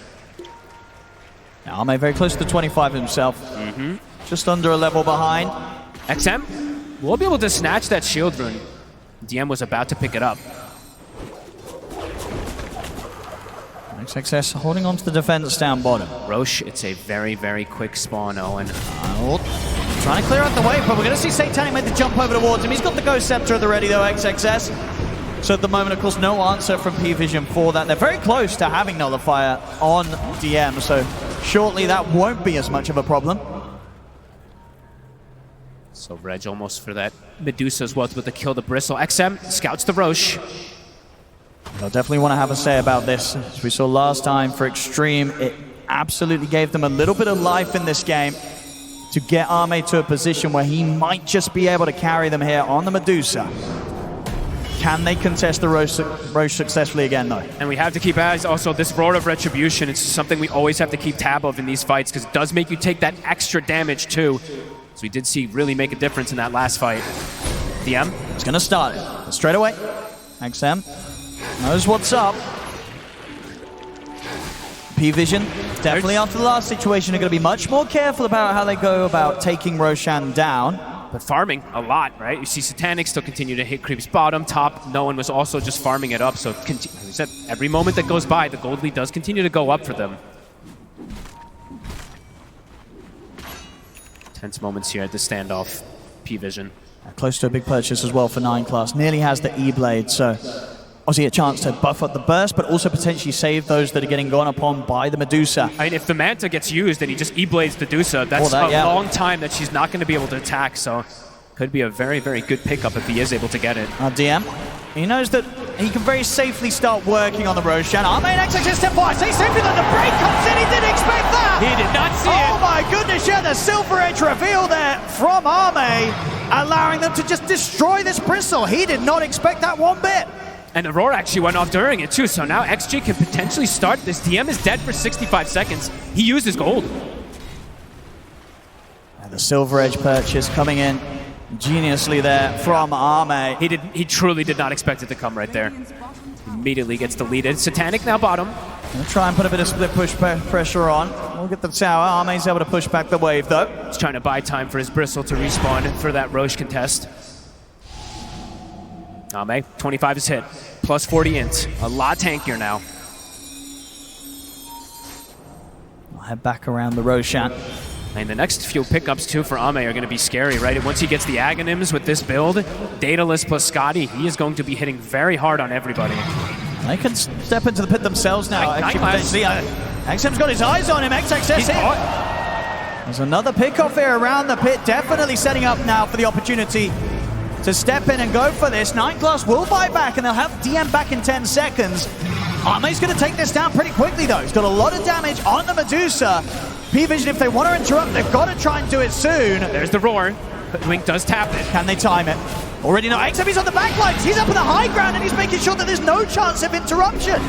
Now Ame very close to 25 himself. Just under a level behind. XM will be able to snatch that shield rune. DM was about to pick it up. XXS holding on to the defense down bottom. Roche, it's a very, very quick spawn, Owen. Trying to clear out the way, but we're going to see Satanic make the jump over towards him. He's got the Ghost Scepter at the ready though, XXS. So at the moment, of course, no answer from Parivision for that. They're very close to having Nullifier on DM, so shortly that won't be as much of a problem. So Reg almost for that Medusa as well to be able to kill the Bristle. XM scouts the Roche. They'll definitely want to have a say about this. As we saw last time for Xtreme, it absolutely gave them a little bit of life in this game to get Ame to a position where he might just be able to carry them here on the Medusa. Can they contest the Roche successfully again, though? And we have to keep eyes also this Roar of Retribution. It's something we always have to keep tab of in these fights because it does make you take that extra damage too. So we did see really make a difference in that last fight. DM? It's going to start it. Straight away. XM knows what's up. Parivision, definitely after the last situation, are going to be much more careful about how they go about taking Roshan down. But farming a lot, right? You see Satanic still continue to hit creeps bottom, top. No one was also just farming it up. So like we said, every moment that goes by, the gold lead does continue to go up for them. Tense moments here at the standoff. Parivision. Close to a big purchase as well for 9 class. Nearly has the E-Blade, so obviously a chance to buff up the burst, but also potentially save those that are getting gone upon by the Medusa. I mean, if the Manta gets used and he just E-Blades the Medusa, that's a long time that she's not going to be able to attack, so could be a very, very good pickup if he is able to get it. DM, he knows that he can very safely start working on the Roshan. Ame and XXS step forward. Say safely that the break comes in. He didn't expect that. He did not see it. Oh my goodness, yeah, the Silver Edge reveal there from Ame, allowing them to just destroy this Bristle. He did not expect that one bit. And Aurora actually went off during it too, so now XG can potentially start this. DM is dead for 65 seconds. He used his gold. And the Silver Edge purchase coming in geniusly there from Ame. He truly did not expect it to come right there. Immediately gets deleted. Satanic now bottom. Gonna try and put a bit of split push pressure on. We'll get the tower. Ame's able to push back the wave though. He's trying to buy time for his Bristle to respawn for that Roche contest. Ame, 25 is hit. Plus 40 int. A lot tankier now. I'll head back around the Roshan. And the next few pickups too for Ame are going to be scary, right? And once he gets the Aghanims with this build, Daedalus plus Scotty, he is going to be hitting very hard on everybody. They can step into the pit themselves now. XM's got his eyes on him. XXS in. There's another pickoff here around the pit. Definitely setting up now for the opportunity to step in and go for this. 9 class will fight back and they'll have DM back in 10 seconds. Ame's going to take this down pretty quickly though. He's got a lot of damage on the Medusa. Parivision, if they want to interrupt, they've got to try and do it soon. There's the roar. Wink does tap it. Can they time it? Already no. XM is on the back lines. He's up in the high ground and he's making sure that there's no chance of interruption.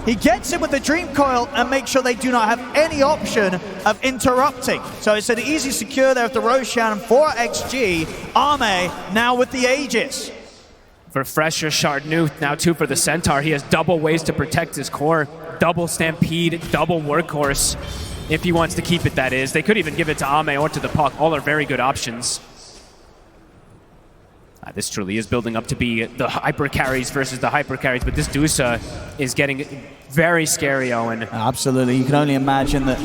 He gets in with the Dream Coil and makes sure they do not have any option of interrupting. So it's an easy secure there with the Roshan for XG. Ame now with the Aegis. Refresher Shard new, now 2 for the Centaur. He has double ways to protect his core. Double Stampede, double Workhorse. If he wants to keep it, that is. They could even give it to Ame or to the Puck. All are very good options. This truly is building up to be the hyper carries versus the hyper carries, but this Dusa is getting very scary, Owen. Absolutely. You can only imagine that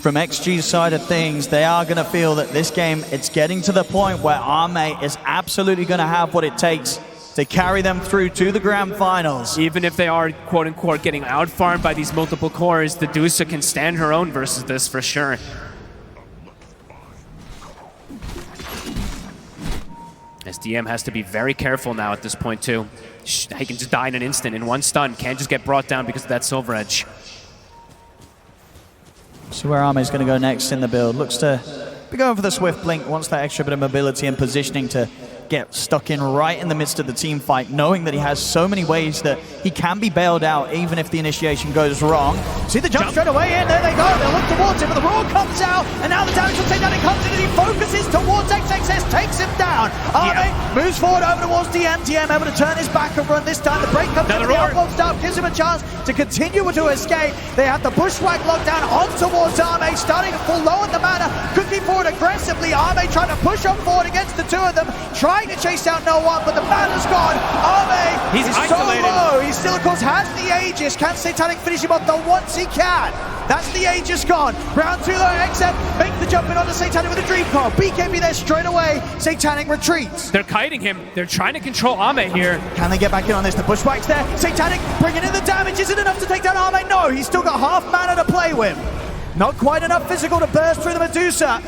from XG's side of things, they are going to feel that this game, it's getting to the point where Ame is absolutely going to have what it takes to carry them through to the grand finals. Even if they are, quote-unquote, getting out-farmed by these multiple cores, the Dusa can stand her own versus this for sure. SDM has to be very careful now at this point, too. He can just die in an instant, in one stun. Can't just get brought down because of that Silver Edge. So where Ame's going to go next in the build. Looks to be going for the Swift Blink, wants that extra bit of mobility and positioning to get stuck in right in the midst of the team fight, knowing that he has so many ways that he can be bailed out even if the initiation goes wrong. See the jump straight away in, there they go, they'll look towards him, but the roar comes out, and now the damage will take down, it comes in as he focuses towards XXS, takes him down. Ame moves forward over towards DM, DM able to turn his back and run this time, the break comes in, the outbound stop gives him a chance to continue to escape. They have the bushwhack lockdown on towards Ame, starting to fall low in the mana, cooking forward aggressively, Ame trying to push on forward against the 2 of them, trying to chase down no one, but the mana's gone. Ame is isolated. So low. He still, of course, has the Aegis. Can Satanic finish him off the once he can? That's the Aegis gone. Round 2 though, XM make the jump in onto Satanic with a Dream Call. BKB there straight away. Satanic retreats. They're kiting him. They're trying to control Ame here. Can they get back in on this? The bushwhack's there. Satanic bringing in the damage. Is it enough to take down Ame? No, he's still got half mana to play with. Not quite enough physical to burst through the Medusa.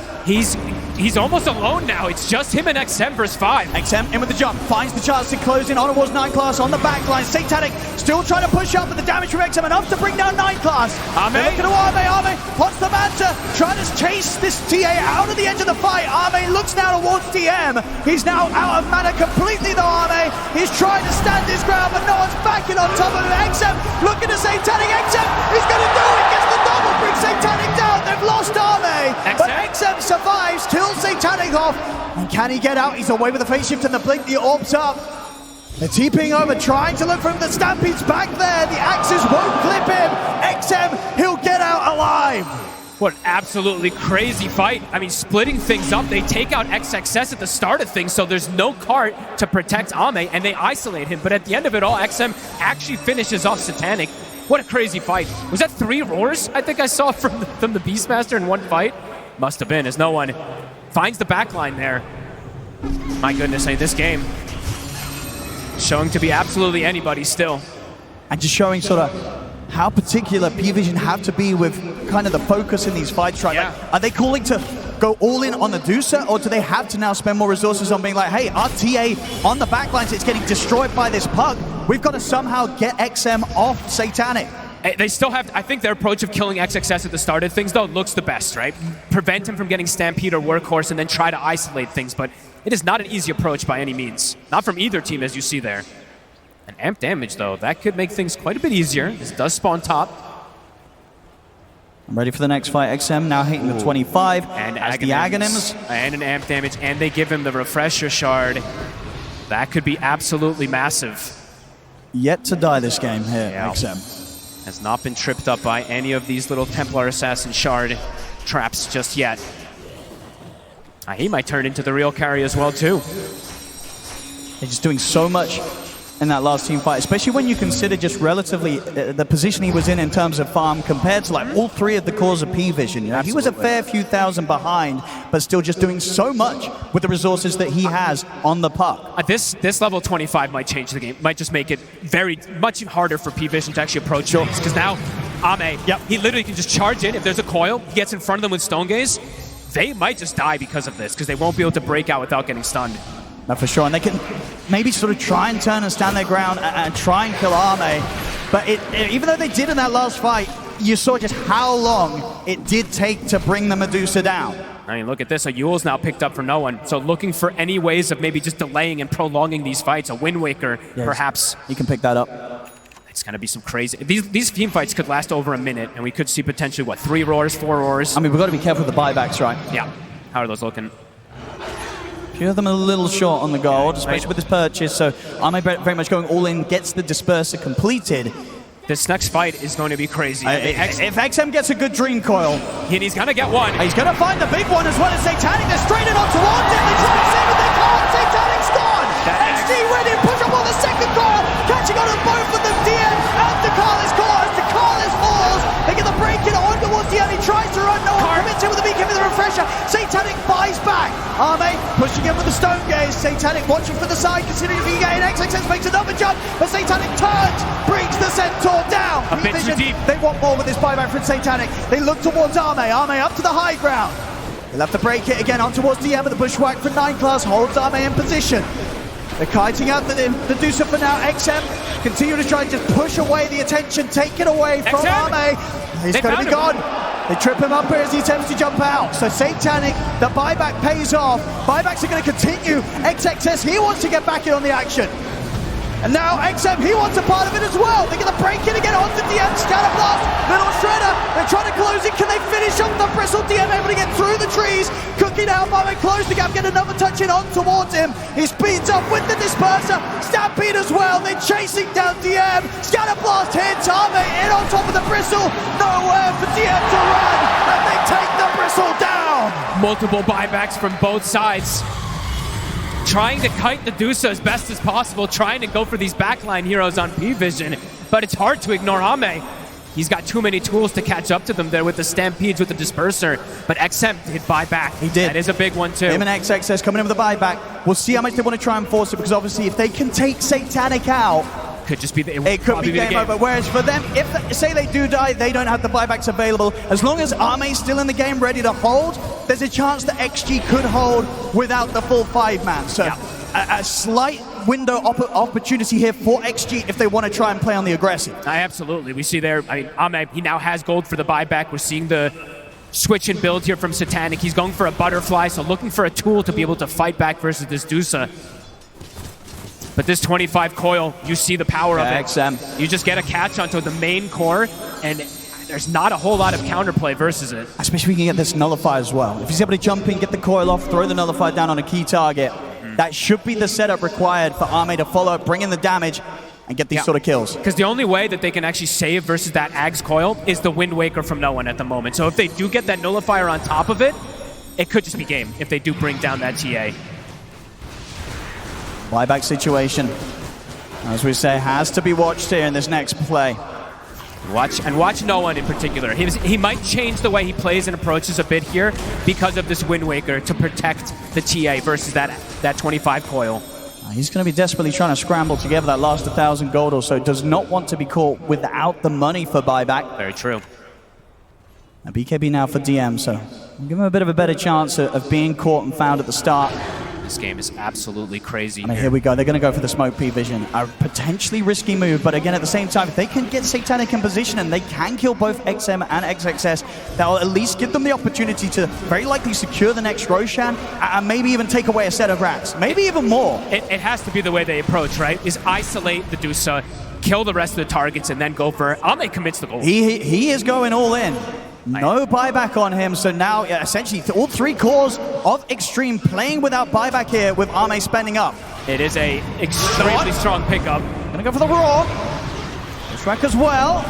He's almost alone now. It's just him and XM versus 5. XM in with the jump, finds the chance to close in on towards 9 class on the backline. Satanic still trying to push up, but the damage from XM enough to bring down 9 class. Ame. Looking at Ame wants the Manta, trying to chase this TA out of the edge of the fight. Ame looks now towards DM. He's now out of mana completely though, Ame. He's trying to stand his ground, but no one's backing on top of him. XM looking to Satanic. XM is going to do it, gets the double, brings Satanic down. They've lost Ame, but XM survives, kills Satanic off, and can he get out? He's away with the phase shift and the blink, the orbs up. They're TPing over, trying to look for him. The Stampede's back there. The axes won't clip him. XM, he'll get out alive. What an absolutely crazy fight. I mean, splitting things up. They take out XXS at the start of things, so there's no cart to protect Ame, and they isolate him. But at the end of it all, XM actually finishes off Satanic. What a crazy fight. Was that 3 roars I think I saw from the Beastmaster in one fight? Must have been, as no one finds the backline there. My goodness, this game showing to be absolutely anybody still. And just showing sort of how particular Parivision have to be with kind of the focus in these fights, right? Yeah. Like, are they calling to go all in on the Dusa, or do they have to now spend more resources on being like, hey, our TA on the backlines, it's getting destroyed by this Pug. We've got to somehow get XM off Satanic. They still have, I think their approach of killing XXS at the start of things, though, looks the best, right? Prevent him from getting Stampede or Workhorse and then try to isolate things, but it is not an easy approach by any means. Not from either team, as you see there. And amp damage, though, that could make things quite a bit easier. This does spawn top. I'm ready for the next fight. XM now hitting the 25 and as the Aghanims. And an amp damage, and they give him the Refresher Shard. That could be absolutely massive. Yet to die this game here, yeah. XM. Has not been tripped up by any of these little Templar Assassin Shard traps just yet. He might turn into the real carry as well, too. They're just doing so much in that last team fight, especially when you consider just relatively the position he was in terms of farm compared to like all 3 of the cores of Parivision. You know, he was a fair few thousand behind, but still just doing so much with the resources that he has on the Puck. This level 25 might change the game. Might just make it very much harder for Parivision to actually approach things, because now Ame, he literally can just charge in. If there's a coil, he gets in front of them with Stone Gaze. They might just die because of this, because they won't be able to break out without getting stunned. No, for sure, and they can maybe sort of try and turn and stand their ground and try and kill Ame, but even though they did in that last fight, you saw just how long it did take to bring the Medusa down. I mean, look at this. A Yule's now picked up for no one, so looking for any ways of maybe just delaying and prolonging these fights. A Wind Waker, perhaps. He can pick that up. It's going to be some crazy... These team fights could last over a minute, and we could see potentially, what, 3 roars, 4 roars? I mean, we've got to be careful with the buybacks, right? Yeah. How are those looking? few of them a little short on the gold, especially with this purchase. So Ame very much going all in, gets the disperser completed. This next fight is going to be crazy. If XM gets a good Dream Coil, and he's going to get one. He's going to find the big one as well as Satanic. They're straight on towards him. They try to save it, they can't. Satanic's gone. XG ready to push up on the second coil, catching on both of them. DM and Dakalis caught as Dakalis falls. They get the break in on towards DM. He tries to run. No one commits in with the beacon with the refresher. Satanic buys back. Ame pushing in with the stone gaze. Satanic watching for the side, considering if he can get an XXS makes another jump, but Satanic turns, brings the Centaur down. A bit too deep. They want more with this buyback from Satanic. They look towards Ame. Ame up to the high ground. They'll have to break it again on towards DM with the bushwhack for 9 class. Holds Ame in position. They're kiting out the Dusa for now. XM continue to try and just push away the attention, take it away from Ame. He's going to be gone. They trip him up here as he attempts to jump out. So Satanic, the buyback pays off. Buybacks are going to continue. XXS, he wants to get back in on the action. And now XM, he wants a part of it as well. They're going to break it again onto DM. Scatterblast, little shredder. They're trying to close it. Can they finish off the bristle? DM able to get through the trees. Cooking out, Bowman close the gap, get another touch in on towards him. He speeds up with the disperser. Stampede as well. They're chasing down DM. Scatterblast hits Ame in on top of the bristle. Nowhere for DM to run. And they take the bristle down. Multiple buybacks from both sides. Trying to kite the Dusa as best as possible, trying to go for these backline heroes on Parivision, but it's hard to ignore Ame. He's got too many tools to catch up to them there with the Stampedes, with the Disperser, but XM did buy back. He did. That is a big one too. Him and XXS coming in with a buyback. We'll see how much they want to try and force it, because obviously if they can take Satanic out, could just be the, it could be game over. Whereas for them, if say they do die, they don't have the buybacks available. As long as Ame's still in the game, ready to hold, there's a chance that XG could hold without the full 5-man. So a slight window opportunity here for XG if they want to try and play on the aggressive. Absolutely. We see there, I mean, Ame, he now has gold for the buyback. We're seeing the switch and build here from Satanic. He's going for a butterfly, so looking for a tool to be able to fight back versus this Dusa. But this 25 coil, you see the power of it. XM. You just get a catch onto the main core, and there's not a whole lot of counterplay versus it. Especially if we can get this nullifier as well. If he's able to jump in, get the coil off, throw the nullifier down on a key target, that should be the setup required for Ame to follow, bring in the damage, and get these sort of kills. Because the only way that they can actually save versus that Ags coil is the Wind Waker from no one at the moment. So if they do get that nullifier on top of it, it could just be game if they do bring down that TA. Buyback situation, as we say, has to be watched here in this next play. Watch no one in particular. He might change the way he plays and approaches a bit here because of this Wind Waker to protect the TA versus that 25 coil. He's going to be desperately trying to scramble together that last 1,000 gold or so. Does not want to be caught without the money for buyback. Very true. A BKB now for DM, so we'll give him a bit of a better chance of being caught and found at the start. This game is absolutely crazy. I mean, here we go. They're going to go for the smoke Parivision. A potentially risky move, but again, at the same time, if they can get Satanic in position and they can kill both XM and XXS, that'll at least give them the opportunity to very likely secure the next Roshan and maybe even take away a set of rats. Maybe even more. It has to be the way they approach, right? Is isolate the Dusa, kill the rest of the targets, and then go for it. Ame commits the goal. He is going all in. No buyback on him, so now essentially all 3 cores of Xtreme playing without buyback here with Ame spending up. It is a extremely strong pickup. Gonna go for the Roar. Track as well.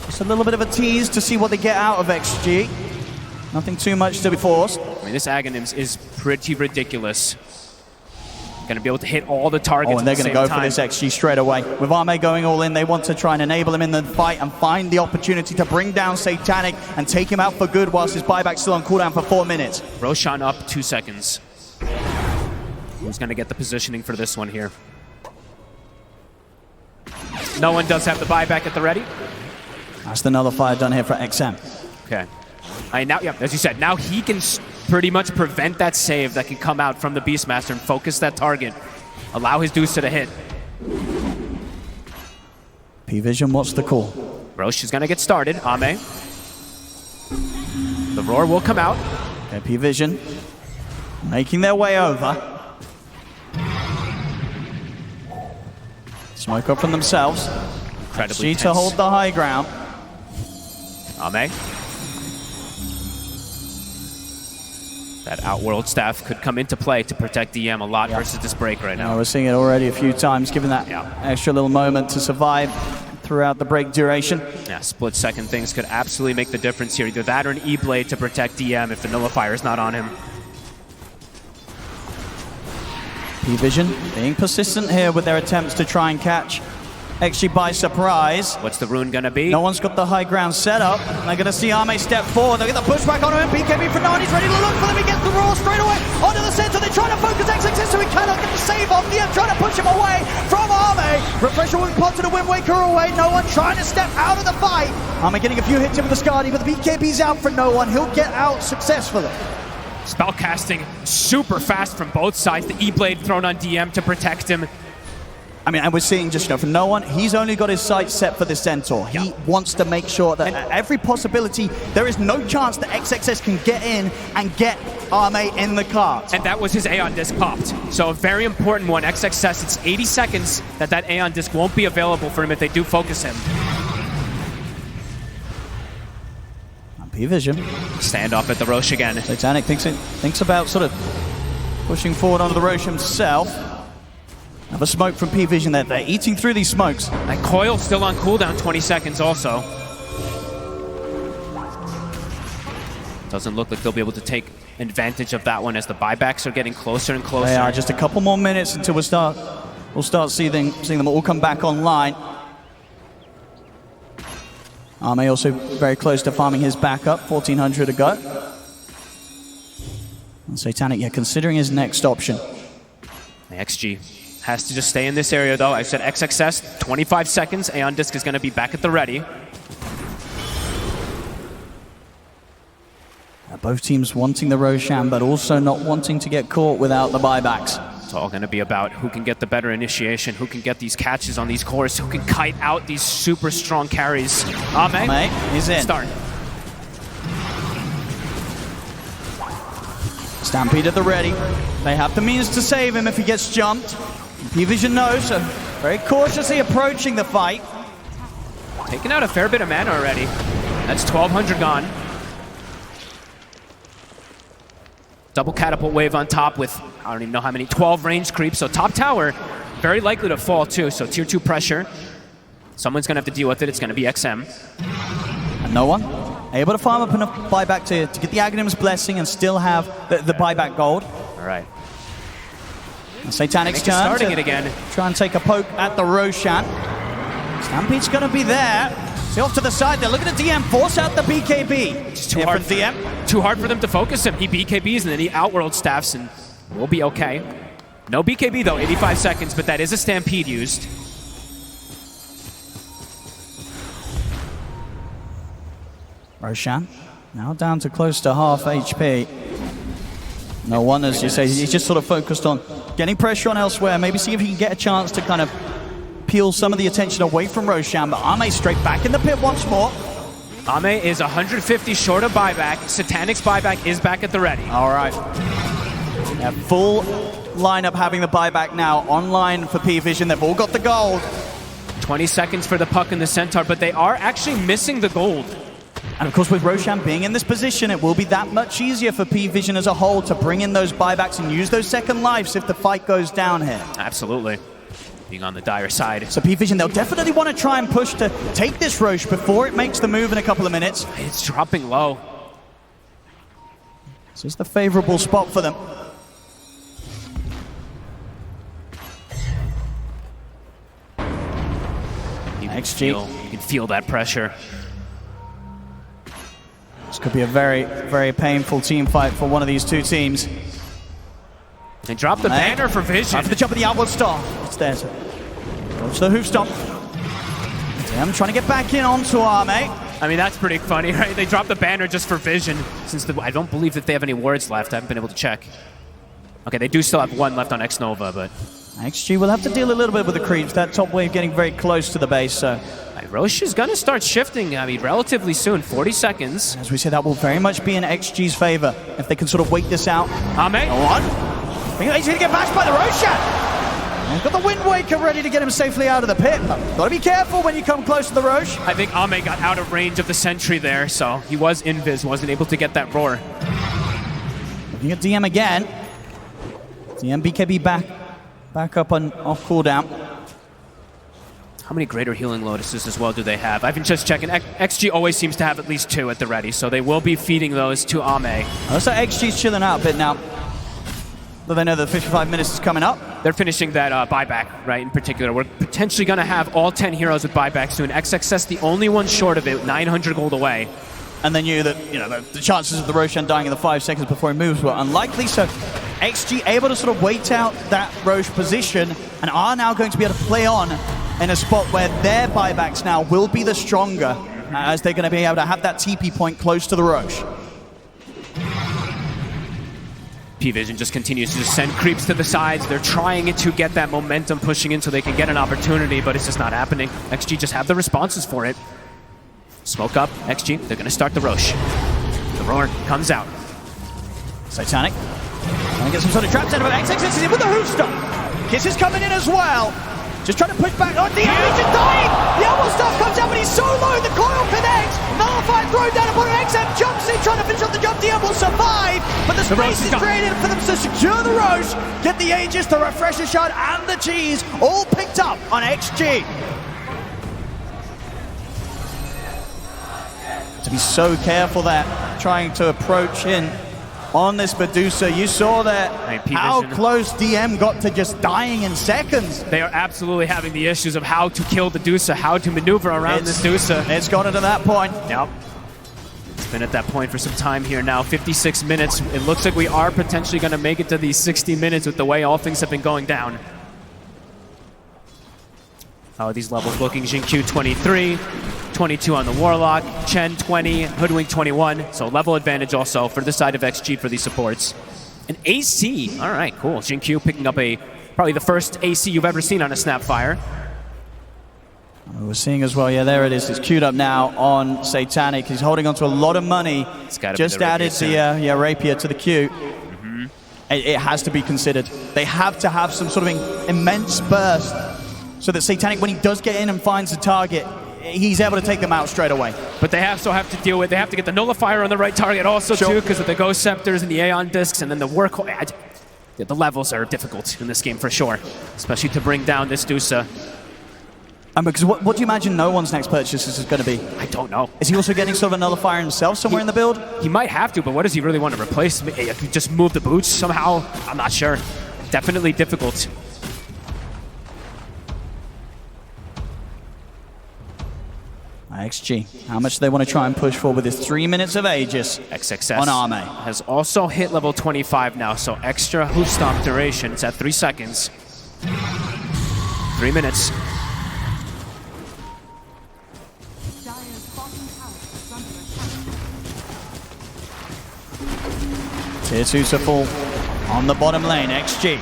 Just a little bit of a tease to see what they get out of XG. Nothing too much to be forced. I mean, this Aghanim's is pretty ridiculous. Gonna be able to hit all the targets. And they're gonna go for this XG straight away. With Ame going all in, they want to try and enable him in the fight and find the opportunity to bring down Satanic and take him out for good whilst his buyback's still on cooldown for 4 minutes. Roshan up 2 seconds. Who's gonna get the positioning for this one here? No one does have the buyback at the ready. That's the nullifier done here for XM. Okay. Now, as you said, now he can pretty much prevent that save that can come out from the Beastmaster and focus that target. Allow his Dusa to hit. Parivision, what's the call? Roche is going to get started. Ame. The Roar will come out. Okay, Parivision making their way over. Smoke up from themselves. Incredibly to hold the high ground. That Outworld staff could come into play to protect DM a lot versus this break right now. We're seeing it already a few times, given that extra little moment to survive throughout the break duration. Yeah, split-second things could absolutely make the difference here. Either that or an E-Blade to protect DM if the Nullifier is not on him. Parivision being persistent here with their attempts to try and catch XG by surprise. What's the rune gonna be? No one's got the high ground set up. They're gonna see Arme step forward. They'll get the pushback on him. BKB for 9. He's ready to look for them. He gets the roar straight away onto the center. They try to focus XXS so he cannot get the save off. DM trying to push him away from Arme. Refresher will pot to the Wind Waker away. No one trying to step out of the fight. Arme getting a few hits in with the Skadi, but the BKB's out for no one. He'll get out successfully. Spell casting super fast from both sides. The E-Blade thrown on DM to protect him. I mean, and we're seeing just, for no one, he's only got his sights set for the Centaur. He wants to make sure that at every possibility, there is no chance that XXS can get in and get Arme in the cart. And that was his Aeon Disc popped. So a very important one. XXS, it's 80 seconds that Aeon Disc won't be available for him if they do focus him. Parivision. Standoff at the Roche again. Satanic thinks about sort of pushing forward onto the Roche himself. Have a smoke from Parivision there. They're eating through these smokes. That coil's still on cooldown, 20 seconds also. Doesn't look like they'll be able to take advantage of that one as the buybacks are getting closer and closer. They are just a couple more minutes until we'll start seeing them all come back online. Arme also very close to farming his backup, 1400 to go. And Satanic, considering his next option. The XG has to just stay in this area though. I said XXS, 25 seconds. Aeon Disc is going to be back at the ready. Both teams wanting the Roshan, but also not wanting to get caught without the buybacks. It's all going to be about who can get the better initiation, who can get these catches on these cores, who can kite out these super strong carries. Arme, he's in. Start. Stampede at the ready. They have the means to save him if he gets jumped. Parivision knows, so very cautiously approaching the fight. Taking out a fair bit of mana already. That's 1200 gone. Double catapult wave on top with, I don't even know how many, 12 range creeps. So top tower, very likely to fall too. So tier 2 pressure. Someone's going to have to deal with it. It's going to be XM. And no one able to farm up enough buyback to get the Aghanim's blessing and still have the buyback gold. All right. And Satanic's turn starting it again. Try and take a poke at the Roshan. Stampede's going to be there. See off to the side. They're looking at DM force out the BKB. It's too hard for DM. Too hard for them to focus him. He BKBs and then he Outworld staffs and we'll be okay. No BKB though, 85 seconds, but that is a Stampede used. Roshan now down to close to half HP. No one, as you say, he's just sort of focused on getting pressure on elsewhere. Maybe see if he can get a chance to kind of peel some of the attention away from Roshan, but Arme straight back in the pit once more. Arme is 150 short of buyback. Satanic's buyback is back at the ready. All right. Yeah, full lineup having the buyback now online for Parivision. They've all got the gold. 20 seconds for the puck and the Centaur, but they are actually missing the gold. And of course, with Roshan being in this position, it will be that much easier for Parivision as a whole to bring in those buybacks and use those second lives if the fight goes down here. Absolutely. Being on the dire side. So Parivision, they'll definitely want to try and push to take this Roche before it makes the move in a couple of minutes. It's dropping low. This is the favorable spot for them. You can feel that pressure. This could be a very, very painful team fight for one of these two teams. They dropped the banner for Vision. After the jump of the Outward Star. It's there. Goes the hoof stomp. Damn, trying to get back in onto Arme. I mean, that's pretty funny, right? They dropped the banner just for Vision. Since I don't believe that they have any wards left. I haven't been able to check. Okay, they do still have one left on X-Nova, but... XG will have to deal a little bit with the creeps. That top wave getting very close to the base, so... Roche is going to start shifting, I mean, relatively soon, 40 seconds. As we say, that will very much be in XG's favor if they can sort of wait this out. Arme. One. He's going to get bashed by the Roshan. He's got the Wind Waker ready to get him safely out of the pit. Got to be careful when you come close to the Roche. I think Arme got out of range of the sentry there, so he was invis, wasn't able to get that roar. Looking at DM again. DM BKB back up on off cooldown. How many greater healing lotuses as well do they have? I've been just checking. XG always seems to have at least 2 at the ready, so they will be feeding those to Ame. Looks like XG's chilling out a bit now. But they know that 55 minutes is coming up. They're finishing that buyback, right, in particular. We're potentially going to have all 10 heroes with buybacks soon. XXS, the only one short of it, 900 gold away. And they knew that, the chances of the Roshan dying in the 5 seconds before he moves were unlikely, so XG able to sort of wait out that Roche position and are now going to be able to play on in a spot where their buybacks now will be the stronger, as they're going to be able to have that TP point close to the Roche. Parivision just continues to send creeps to the sides. They're trying to get that momentum pushing in so they can get an opportunity, but it's just not happening. XG just have the responses for it. Smoke up, XG, they're going to start the Roche. The roar comes out. Satanic. Trying to get some sort of traps out of it. XXS is in with the Hooster. Kiss is coming in as well. Just trying to push back. Oh, DM is just dying! The elbow stuff comes out, but he's so low, the coil connects! Nullifier thrown down upon an XM, jumps in, trying to finish off the jump. DM will survive, but the space is created for them to secure the Roche, get the Aegis, the Refresher Shard, and the Cheese all picked up on XG. To be so careful there, trying to approach in on this Medusa. You saw that how close DM got to just dying in seconds. They are absolutely having the issues of how to kill the Dusa, how to maneuver around this Dusa. It's gotten to that point. Yep. It's been at that point for some time here now. 56 minutes. It looks like we are potentially going to make it to these 60 minutes with the way all things have been going down. How are these levels looking? Xingqiu 23, 22 on the Warlock, Chen 20, Hoodwink 21. So level advantage also for the side of XG for these supports. An AC. All right, cool. Xingqiu picking up probably the first AC you've ever seen on a Snapfire. We're seeing as well, yeah, there it is. It's queued up now on Satanic. He's holding on to a lot of money. Just added the Rapier to the queue. It has to be considered. They have to have some sort of immense burst so that Satanic, when he does get in and finds the target, he's able to take them out straight away. But they also have to deal with, they have to get the Nullifier on the right target also too, because of the Ghost Scepters and the Aeon Discs, and then the the levels are difficult in this game for sure, especially to bring down this Dusa. Because what do you imagine no one's next purchase is going to be? I don't know. Is he also getting sort of a Nullifier himself somewhere in the build? He might have to, but what does he really want to replace? Just move the boots somehow? I'm not sure. Definitely difficult. XG, how much do they want to try and push for with this 3 minutes of Aegis XXS on Ame? Has also hit level 25 now, so extra hoof stomp duration. It's at 3 seconds. 3 minutes. Tier 2 full on the bottom lane, XG.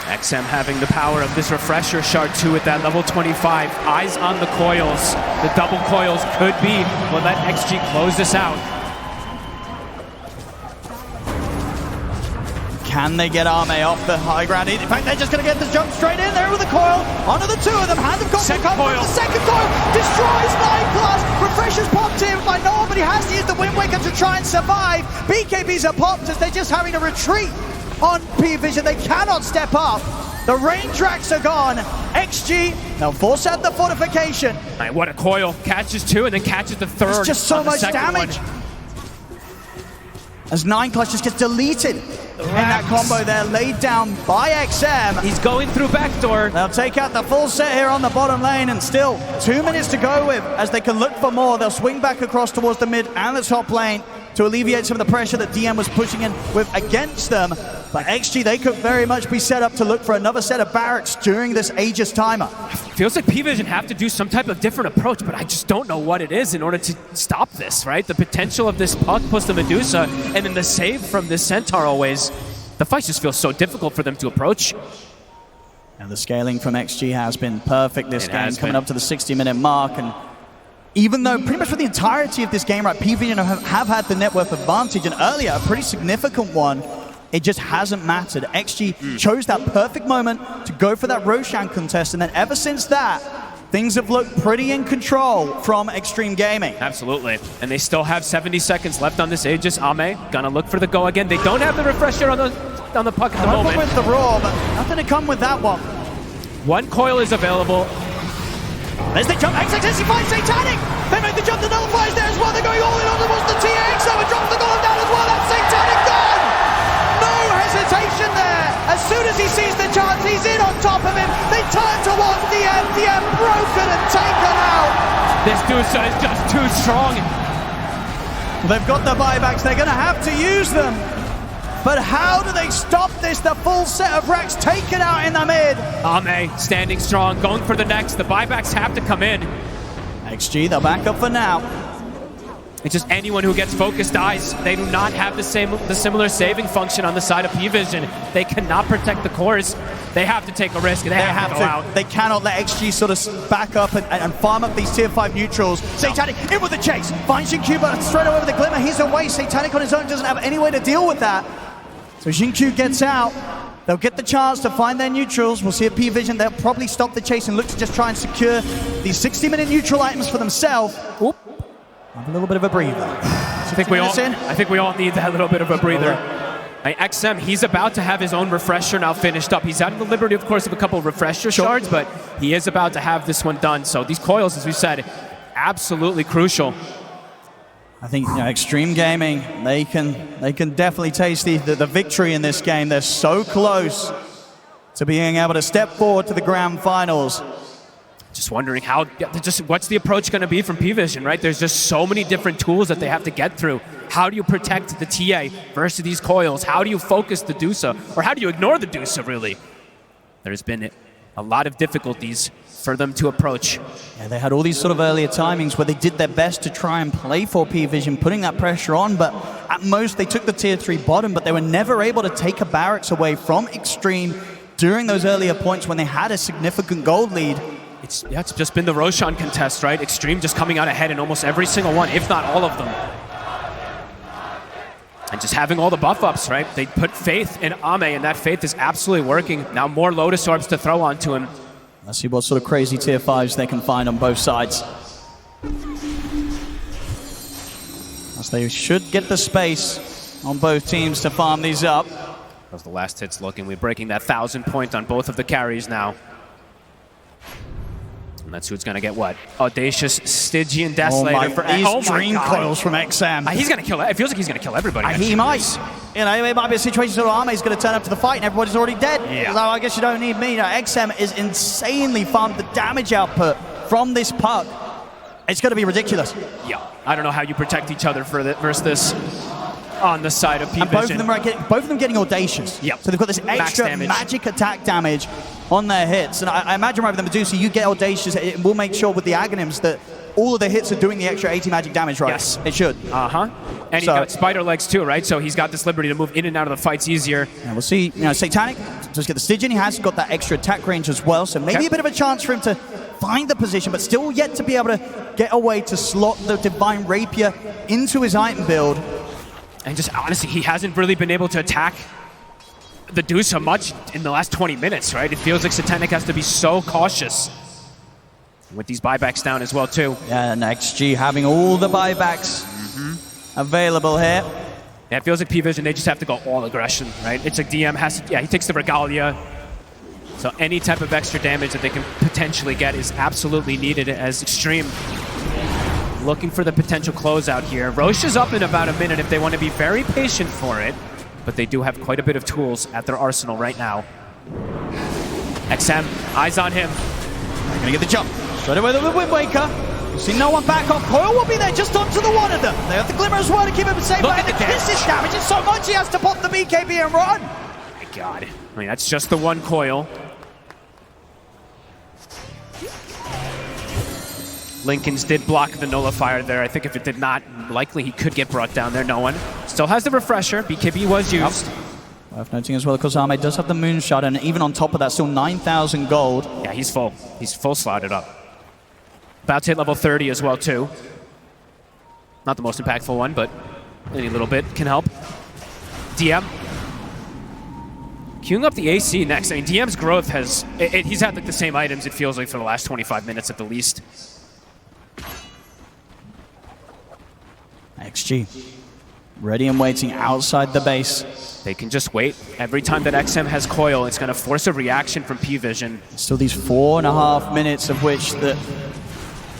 XM having the power of this Refresher Shard 2 at that level 25. Eyes on the coils. The double coils could be. Will let XG close this out? Can they get Ame off the high ground? In fact, they're just going to get the jump straight in there with the coil. Onto the two of them. Hand of second coil. The second coil destroys 9+. Refresher's popped in by no one, but he has to use the Wind Waker to try and survive. BKBs are popped as they're just having to retreat on Parivision. They cannot step up. The range racks are gone. XG, they'll force out the fortification. Right, what a coil. Catches two and then catches the third. It's just so much damage. As 9+ just gets deleted in that combo there, laid down by XM. He's going through backdoor. They'll take out the full set here on the bottom lane, and still 2 minutes to go with as they can look for more. They'll swing back across towards the mid and the top lane to alleviate some of the pressure that DM was pushing in with against them. But XG, they could very much be set up to look for another set of barracks during this Aegis timer. Feels like Parivision have to do some type of different approach, but I just don't know what it is in order to stop this, right? The potential of this puck plus the Medusa, and then the save from this Centaur always. The fight just feels so difficult for them to approach. And the scaling from XG has been perfect this game, coming up to the 60-minute mark. And even though pretty much for the entirety of this game, right, Parivision have had the net worth advantage, and earlier a pretty significant one, it just hasn't mattered. XG chose that perfect moment to go for that Roshan contest, and then ever since that, things have looked pretty in control from Xtreme Gaming. Absolutely. And they still have 70 seconds left on this Aegis. Ame gonna look for the go again. They don't have the refresher on the puck at the moment. With the Raw, but nothing to come with that one. One coil is available. There's the jump. XXS5 Satanic! They make the jump to nullifiers there as well. They're going all in on towards the TX. So it drops the golem down as well. That's Satanic gone! No hesitation there. As soon as he sees the chance, he's in on top of him. They turn towards the end broken and taken out. This Dusa is just too strong. They've got the buybacks. They're going to have to use them. But how do they stop this? The full set of racks taken out in the mid. Ame standing strong, going for the next. The buybacks have to come in. XG, they'll back up for now. It's just anyone who gets focused dies. They do not have the similar saving function on the side of Parivision. They cannot protect the cores. They have to take a risk. They have to go out. They cannot let XG sort of back up and farm up these tier 5 neutrals. Satanic in with the chase. Finds Xingqiu, but straight away with the glimmer. He's away. Satanic on his own doesn't have any way to deal with that. So Xingqiu gets out. They'll get the chance to find their neutrals. We'll see at Parivision. They'll probably stop the chase and look to just try and secure these 60-minute neutral items for themselves. Oop. Have a little bit of a breather. I think we all need that little bit of a breather. XM, he's about to have his own refresher now finished up. He's at the liberty, of course, of a couple of refresher shards, but he is about to have this one done. So these coils, as we said, absolutely crucial. I think Xtreme Gaming, they can definitely taste the victory in this game. They're so close to being able to step forward to the grand finals. Just wondering what's the approach going to be from Parivision, right? There's just so many different tools that they have to get through. How do you protect the TA versus these coils? How do you focus the Dusa? Or how do you ignore the Dusa, really? There's been a lot of difficulties for them to approach. Yeah, they had all these sort of earlier timings where they did their best to try and play for Parivision, putting that pressure on, but at most they took the tier 3 bottom, but they were never able to take a barracks away from Xtreme during those earlier points when they had a significant gold lead. It's just been the Roshan contest, right? Xtreme just coming out ahead in almost every single one, if not all of them. And just having all the buff ups, right? They put faith in Ame, and that faith is absolutely working. Now more Lotus Orbs to throw onto him. Let's see what sort of crazy tier 5s they can find on both sides. As they should get the space on both teams to farm these up. How's the last hits looking? We're breaking that 1,000 point on both of the carries now. And that's who's going to get what? Audacious, Stygian, Desolator for Xtreme coils from XM. He's going to kill it. It feels like he's going to kill everybody. He might. You know, it might be a situation where Ame's going to turn up to the fight and everybody's already dead. Yeah. So I guess you don't need me. XM is insanely farmed. The damage output from this puck, it's going to be ridiculous. Yeah. I don't know how you protect each other versus this on the side of Parivision. And both of them getting Audacious. Yep. So they've got this extra magic attack damage on their hits. And I imagine right with the Medusa, you get Audacious. It will make sure with the Aghanims that all of the hits are doing the extra 80 magic damage, right? Yes. It should. Uh-huh. And he's got spider legs too, right? So he's got this liberty to move in and out of the fights easier. And we'll see, Satanic, just get the Stygian. He has got that extra attack range as well. So maybe a bit of a chance for him to find the position, but still yet to be able to get a way to slot the Divine Rapier into his item build. And just honestly, he hasn't really been able to attack the Dusa much in the last 20 minutes, right? It feels like Satanic has to be so cautious. With these buybacks down as well, too. Yeah, and XG having all the buybacks available here. Yeah, it feels like Parivision, they just have to go all aggression, right? It's like DM has to, he takes the Regalia. So any type of extra damage that they can potentially get is absolutely needed as Xtreme looking for the potential closeout here. Roche is up in about a minute if they want to be very patient for it, but they do have quite a bit of tools at their arsenal right now. XM, eyes on him. They're going to get the jump. Straight away the Wind Waker. You see no one back off. Coil will be there just onto the one of them. They have the Glimmer as well to keep him safe. Look at the Kisses damage is so much he has to pop the BKB and run. My God. I mean, that's just the one coil. Lincoln's did block the nullifier there. I think if it did not, likely he could get brought down there. No one. Still has the refresher. BKB was used. Worth noting as well, because Ame does have the Moonshot, and even on top of that, still 9,000 gold. Yeah, he's full. He's full slotted up. About to hit level 30 as well, too. Not the most impactful one, but any little bit can help. DM. Queuing up the AC next. I mean, DM's growth has... he's had like the same items, it feels like, for the last 25 minutes at the least. XG. Ready and waiting outside the base. They can just wait. Every time that XM has coil, it's going to force a reaction from Pvision. Still these 4.5 minutes of which that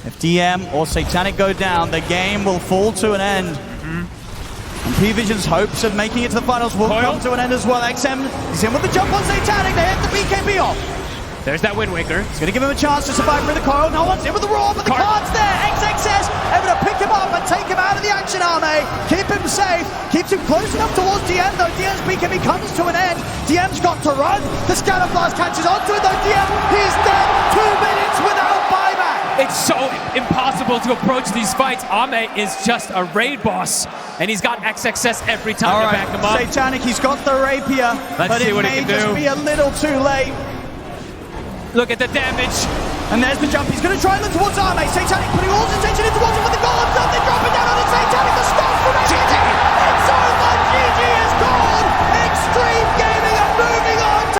if DM or Satanic go down, the game will fall to an end. And Pvision's hopes of making it to the finals will come to an end as well. XM is in with the jump on Satanic. They hit the BKB off. There's that Wind Waker. It's going to give him a chance to survive through the coil. No one's in with the roar, but the card's there. XXS able to pick him up and take him out of the action, Arme. Keep him safe. Keeps him close enough towards DM, though. DM's BKB comes to an end. DM's got to run. The Scatter Blast catches onto it, though. DM, he's dead. 2 minutes without buyback. It's so impossible to approach these fights. Ame is just a raid boss, and he's got XXS every time to back him up. Satanic, he's got the rapier, but it may just be a little too late. Look at the damage. And there's the jump. He's going to try and look towards Arme. Satanic putting all his attention in towards him with the golems up. They're dropping down on it. Satanic